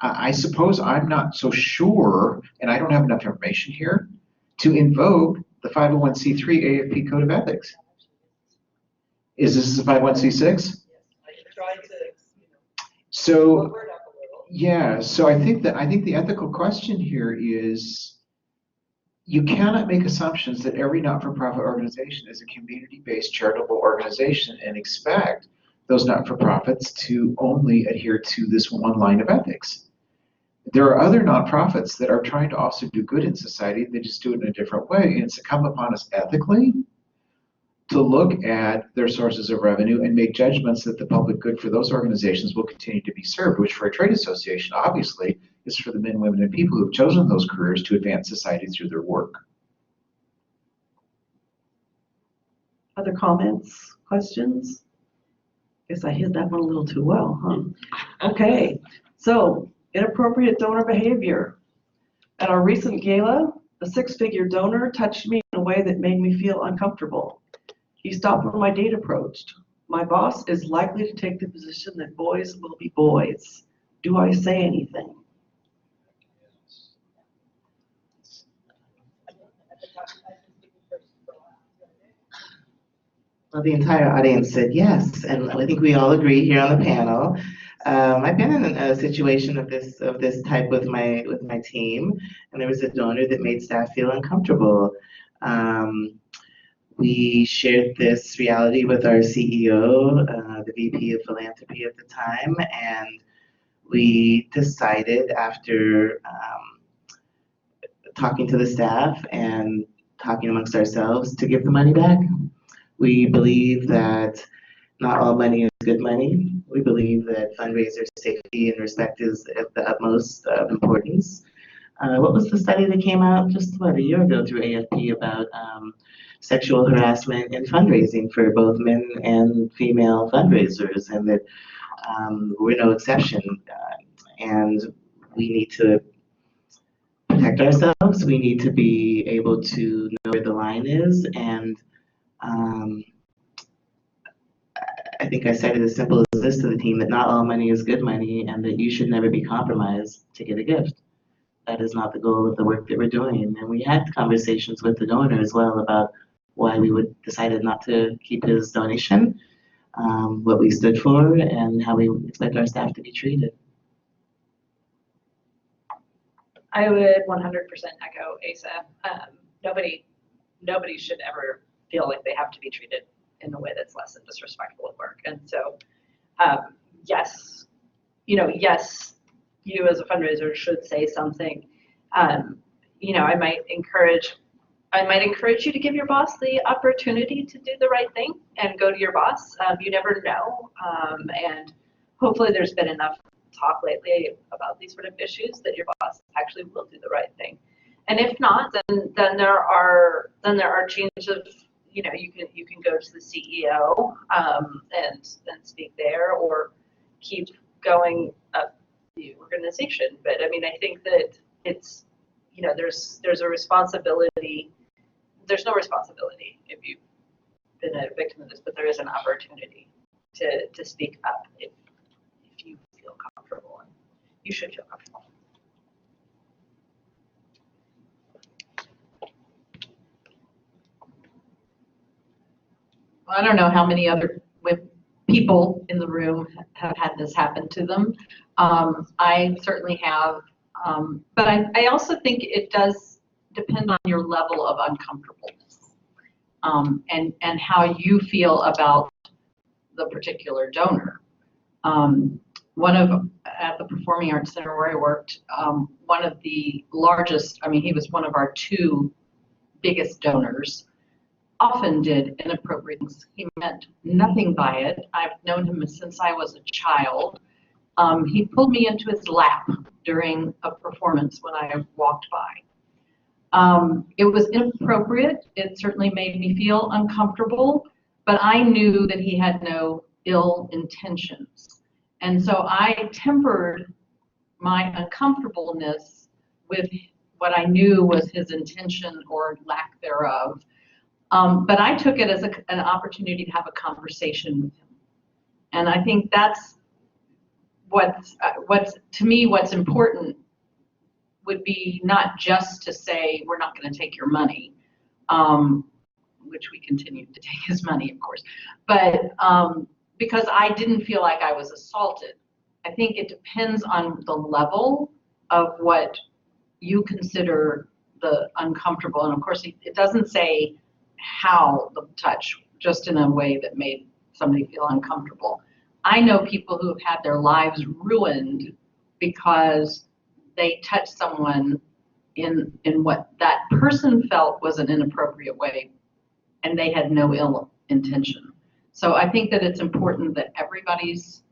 I suppose I'm not so sure, and I don't have enough information here, to invoke the 501c3 AFP Code of Ethics. Is this a 501c6? So, yeah, so I think the ethical question here is you cannot make assumptions that every not-for-profit organization is a community-based charitable organization and expect those not-for-profits to only adhere to this one line of ethics. There are other nonprofits that are trying to also do good in society. They just do it in a different way. And it's incumbent upon us ethically to look at their sources of revenue and make judgments that the public good for those organizations will continue to be served, which for a trade association, obviously, is for the men, women, and people who have chosen those careers to advance society through their work. Other comments, questions? Guess I hit that one a little too well, huh? Okay, so inappropriate donor behavior. At our recent gala, a six-figure donor touched me in a way that made me feel uncomfortable. He stopped when my date approached. My boss is likely to take the position that boys will be boys. Do I say anything? Well, the entire audience said yes, and I think we all agree here on the panel. I've been in a situation of this type with my team, and there was a donor that made staff feel uncomfortable. We shared this reality with our CEO, the VP of Philanthropy at the time, and we decided after talking to the staff and talking amongst ourselves to give the money back. We believe that not all money is good money. We believe that fundraiser safety and respect is of the utmost importance. What was the study that came out just about a year ago through AFP about sexual harassment in fundraising for both men and female fundraisers, and that we're no exception. And we need to protect ourselves. We need to be able to know where the line is. And I think I said it as simple as this to the team, that not all money is good money, and that you should never be compromised to get a gift. That is not the goal of the work that we're doing. And we had conversations with the donor as well about why we decided not to keep his donation, what we stood for, and how we expect our staff to be treated. I would 100% echo Asa. Nobody should ever feel like they have to be treated in a way that's less than disrespectful at work. And so, yes, yes, you as a fundraiser should say something. I might encourage you to give your boss the opportunity to do the right thing and go to your boss. You never know. And hopefully there's been enough talk lately about these sort of issues that your boss actually will do the right thing. And if not, then there are changes of, you can go to the CEO and speak there, or keep going up the organization. But I mean, I think that it's, there's a responsibility. There's no responsibility if you've been a victim of this, but there is an opportunity to speak up if you feel comfortable, and you should feel comfortable. I don't know how many other people in the room have had this happen to them. I certainly have, but I also think it does depend on your level of uncomfortableness and how you feel about the particular donor. At the Performing Arts Center where I worked, one of the largest, he was one of our two biggest donors, often did inappropriate things. He meant nothing by it. I've known him since I was a child. He pulled me into his lap during a performance when I walked by. It was inappropriate. It certainly made me feel uncomfortable, but I knew that he had no ill intentions. And so I tempered my uncomfortableness with what I knew was his intention or lack thereof. But I took it as an opportunity to have a conversation with him. And I think that's what's important would be not just to say, we're not going to take your money, which we continued to take his money, of course, but because I didn't feel like I was assaulted I think it depends on the level of what you consider the uncomfortable. And of course, it doesn't say how the touch, just in a way that made somebody feel uncomfortable. I know people who have had their lives ruined because they touched someone in what that person felt was an inappropriate way, and they had no ill intention. So I think that it's important that everybody's,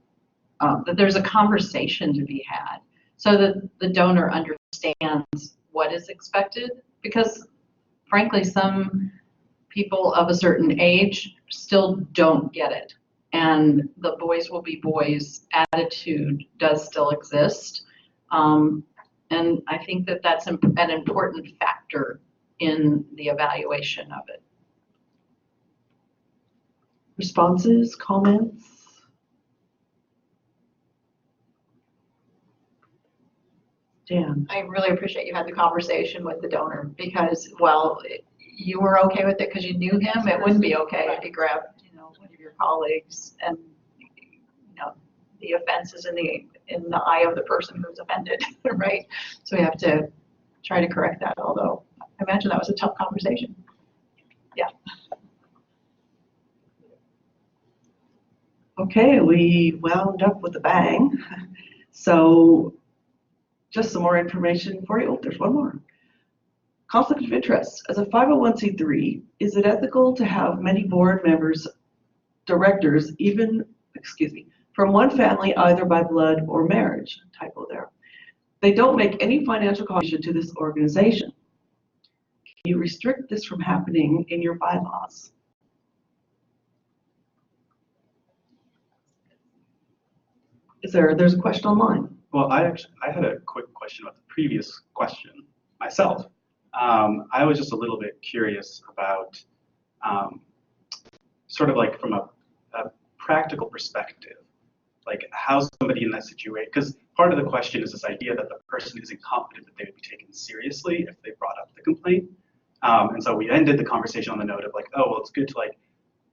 that there's a conversation to be had so that the donor understands what is expected, because frankly, some people of a certain age still don't get it. And the boys will be boys attitude does still exist. And I think that that's an important factor in the evaluation of it. Responses, comments? Dan? I really appreciate you had the conversation with the donor, because, well, you were okay with it because you knew him. It wouldn't be okay if you grabbed, one of your colleagues, and the offense is in the eye of the person who's offended, right? So we have to try to correct that. Although I imagine that was a tough conversation. Yeah. Okay, we wound up with a bang. So just some more information for you. Oh, there's one more. Conflict of interest. As a 501c3, is it ethical to have many board members, directors, from one family, either by blood or marriage? Typo there. They don't make any financial contribution to this organization. Can you restrict this from happening in your bylaws? There's a question online. Well, I had a quick question about the previous question myself. I was just a little bit curious about sort of like from a practical perspective, like how's somebody in that situation, because part of the question is this idea that the person isn't confident that they would be taken seriously if they brought up the complaint. And so we ended the conversation on the note of like, oh, well, it's good to like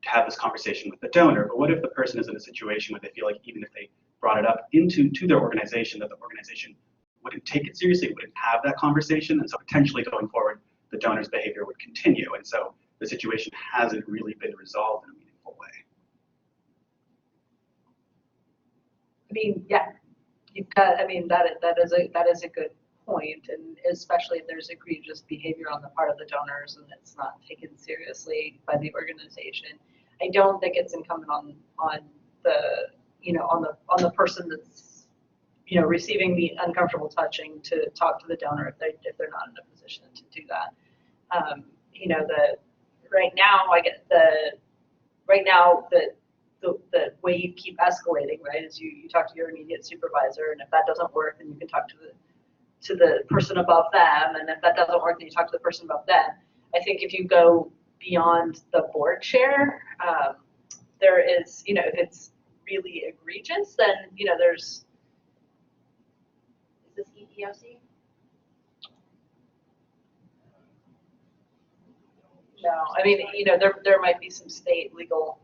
have this conversation with the donor, but what if the person is in a situation where they feel like even if they brought it up to their organization, that the organization wouldn't take it seriously, wouldn't have that conversation, and so potentially going forward, the donor's behavior would continue, and so the situation hasn't really been resolved in a meaningful way. I mean, yeah, you've got. I mean, that is a good point, and especially if there's egregious behavior on the part of the donors and it's not taken seriously by the organization. I don't think it's incumbent on the person that's receiving the uncomfortable touching to talk to the donor if they're not in a position to do that. The way you keep escalating, right, is you talk to your immediate supervisor, and if that doesn't work, then you can talk to the person above them, and if that doesn't work, then you talk to the person above them. I think if you go beyond the board chair, there is, if it's really egregious, then there's. Is this EEOC? No, I mean, there might be some state legal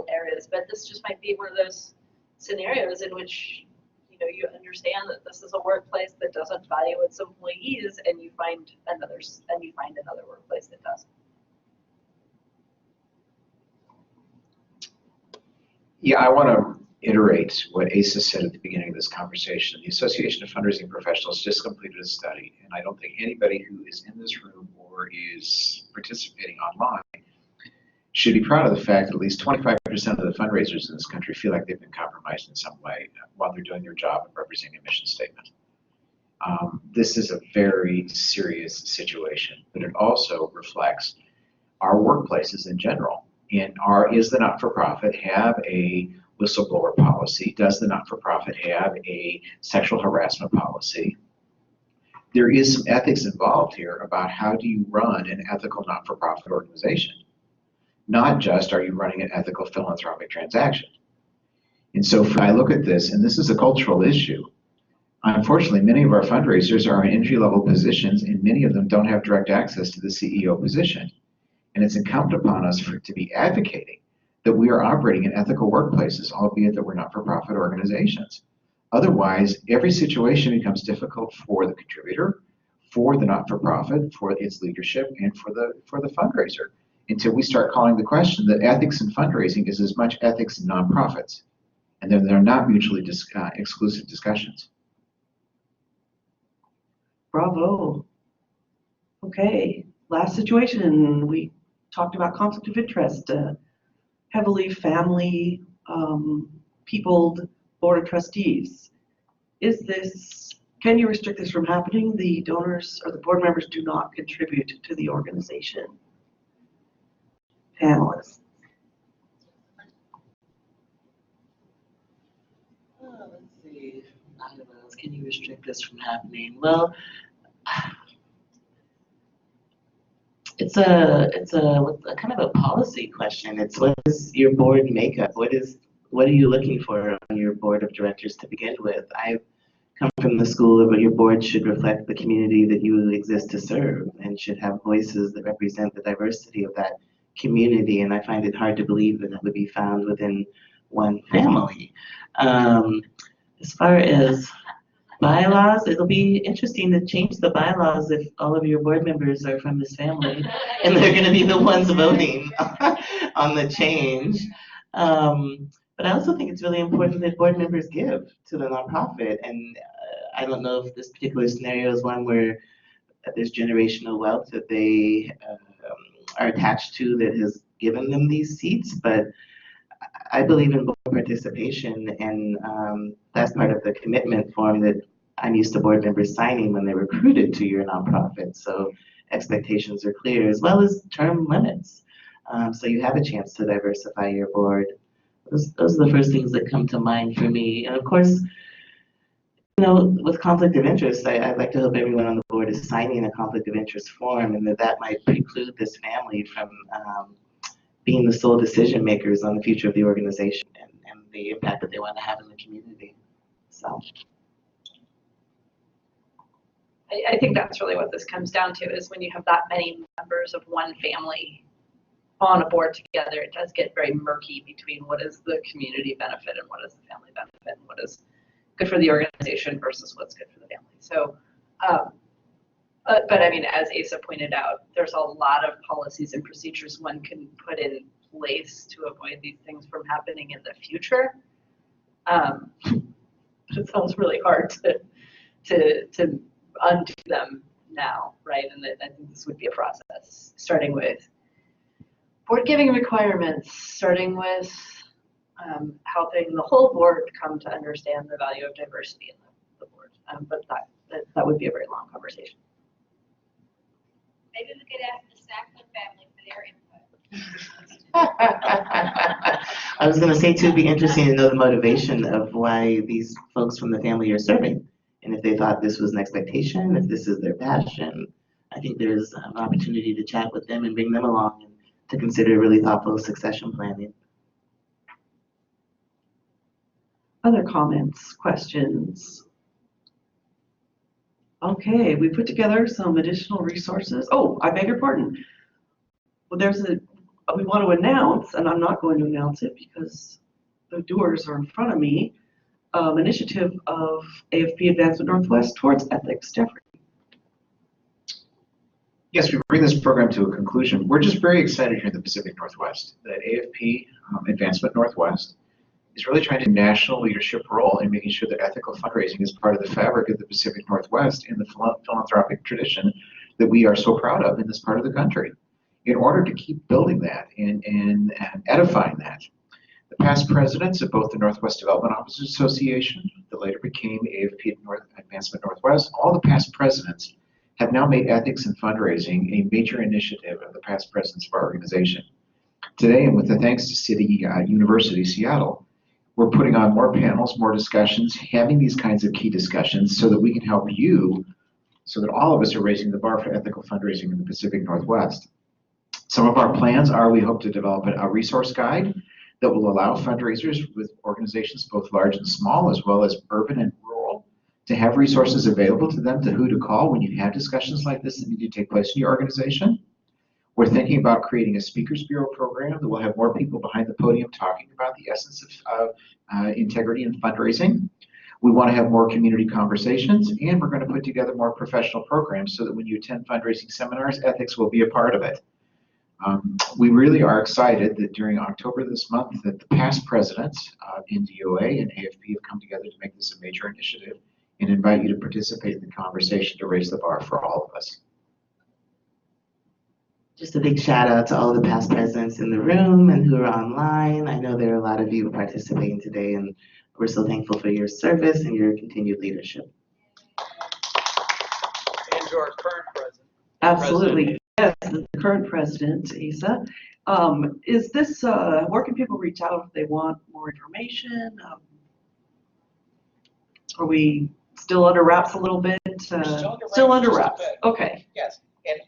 areas, but this just might be one of those scenarios in which you understand that this is a workplace that doesn't value its employees, and you find another workplace that does. Yeah, I want to iterate what Asa said at the beginning of this conversation. The Association of Fundraising Professionals just completed a study, and I don't think anybody who is in this room or is participating online should be proud of the fact that at least 25% of the fundraisers in this country feel like they've been compromised in some way while they're doing their job of representing a mission statement. This is a very serious situation, but it also reflects our workplaces in general. Is the not-for-profit have a whistleblower policy? Does the not-for-profit have a sexual harassment policy? There is some ethics involved here about how do you run an ethical not-for-profit organization. Not just are you running an ethical philanthropic transaction. And so I look at this, and this is a cultural issue. Unfortunately, many of our fundraisers are in entry-level positions, and many of them don't have direct access to the CEO position. And it's incumbent upon us to be advocating that we are operating in ethical workplaces, albeit that we're not-for-profit organizations. Otherwise, every situation becomes difficult for the contributor, for the not-for-profit, for its leadership, and for the fundraiser, until we start calling the question that ethics in fundraising is as much ethics in nonprofits, and then they're not mutually exclusive discussions. Bravo. Okay, last situation, we talked about conflict of interest, heavily family peopled board of trustees. Can you restrict this from happening? The donors or the board members do not contribute to the organization. Panelists. Let's see. I don't know. Can you restrict this from happening? Well, it's a kind of a policy question. It's what is your board makeup? What are you looking for on your board of directors to begin with? I come from the school of where your board should reflect the community that you exist to serve and should have voices that represent the diversity of that community. And I find it hard to believe that would be found within one family. As far as bylaws, it'll be interesting to change the bylaws if all of your board members are from this family and they're going to be the ones voting on the change. But I also think it's really important that board members give to the nonprofit. And I don't know if this particular scenario is one where there's generational wealth that they are attached to that has given them these seats, but I believe in board participation, and that's part of the commitment form that I'm used to board members signing when they're recruited to your nonprofit. So expectations are clear, as well as term limits. So you have a chance to diversify your board. Those are the first things that come to mind for me. And of course, you know, with conflict of interest, I'd like to hope everyone on the board is signing a conflict of interest form, and that might preclude this family from being the sole decision makers on the future of the organization and the impact that they want to have in the community. So I think that's really what this comes down to, is when you have that many members of one family on a board together, it does get very murky between what is the community benefit and what is the family benefit and what is good for the organization versus what's good for the family. So, but I mean, as Asa pointed out, there's a lot of policies and procedures one can put in place to avoid these things from happening in the future. It sounds really hard to undo them now, right? And I think this would be a process, starting with board giving requirements, starting with helping the whole board come to understand the value of diversity in the board. But that would be a very long conversation. Maybe we could ask the Sanford family for their input. I was going to say, too, it'd be interesting to know the motivation of why these folks from the family are serving. And if they thought this was an expectation, if this is their passion, I think there's an opportunity to chat with them and bring them along and to consider really thoughtful succession planning. Other comments, questions? Okay, we put together some additional resources. Oh, I beg your pardon. Well, we want to announce, and I'm not going to announce it because the doers are in front of me, initiative of AFP Advancement Northwest towards ethics. Jeffrey. Yes, we bring this program to a conclusion. We're just very excited here in the Pacific Northwest that AFP Advancement Northwest is really trying to national leadership role in making sure that ethical fundraising is part of the fabric of the Pacific Northwest and the philanthropic tradition that we are so proud of in this part of the country. In order to keep building that and edifying that, the past presidents of both the Northwest Development Officers Association, that later became AFP Advancement Northwest, all the past presidents have now made ethics and fundraising a major initiative of the past presidents of our organization. Today, and with the thanks to City University Seattle, we're putting on more panels, more discussions, having these kinds of key discussions so that we can help you, so that all of us are raising the bar for ethical fundraising in the Pacific Northwest. Some of our plans are we hope to develop a resource guide that will allow fundraisers with organizations both large and small, as well as urban and rural, to have resources available to them to who to call when you have discussions like this that need to take place in your organization. We're thinking about creating a Speakers Bureau program that will have more people behind the podium talking about the essence of integrity and fundraising. We want to have more community conversations, and we're going to put together more professional programs so that when you attend fundraising seminars, ethics will be a part of it. We really are excited that during October this month that the past presidents of NDOA and AFP have come together to make this a major initiative and invite you to participate in the conversation to raise the bar for all of us. Just a big shout out to all the past presidents in the room and who are online. I know there are a lot of you participating today, and we're so thankful for your service and your continued leadership. And to our current president. Absolutely. Yes, the current president, Asa. Is this, where can people reach out if they want more information? Are we still under wraps a little bit? Still under wraps. Okay. Yes, and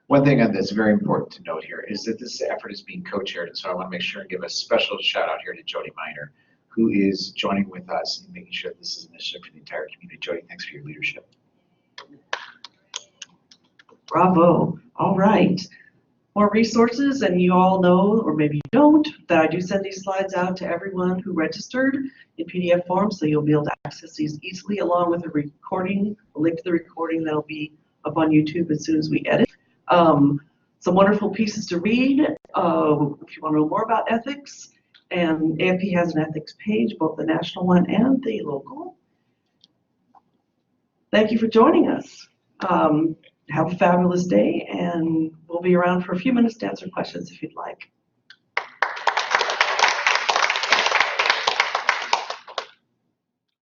One thing that's very important to note here is that this effort is being co-chaired, and so I want to make sure and give a special shout out here to Jodie Miner, who is joining with us in making sure this is an initiative for the entire community. Jodie, thanks for your leadership. Bravo. All right. More resources, and you all know, or maybe you don't, that I do send these slides out to everyone who registered in PDF form, so you'll be able to access these easily along with a recording, a link to the recording that'll be up on YouTube as soon as we edit. Some wonderful pieces to read if you want to know more about ethics, and AFP has an ethics page, both the national one and the local. Thank you for joining us. Have a fabulous day, and we'll be around for a few minutes to answer questions if you'd like.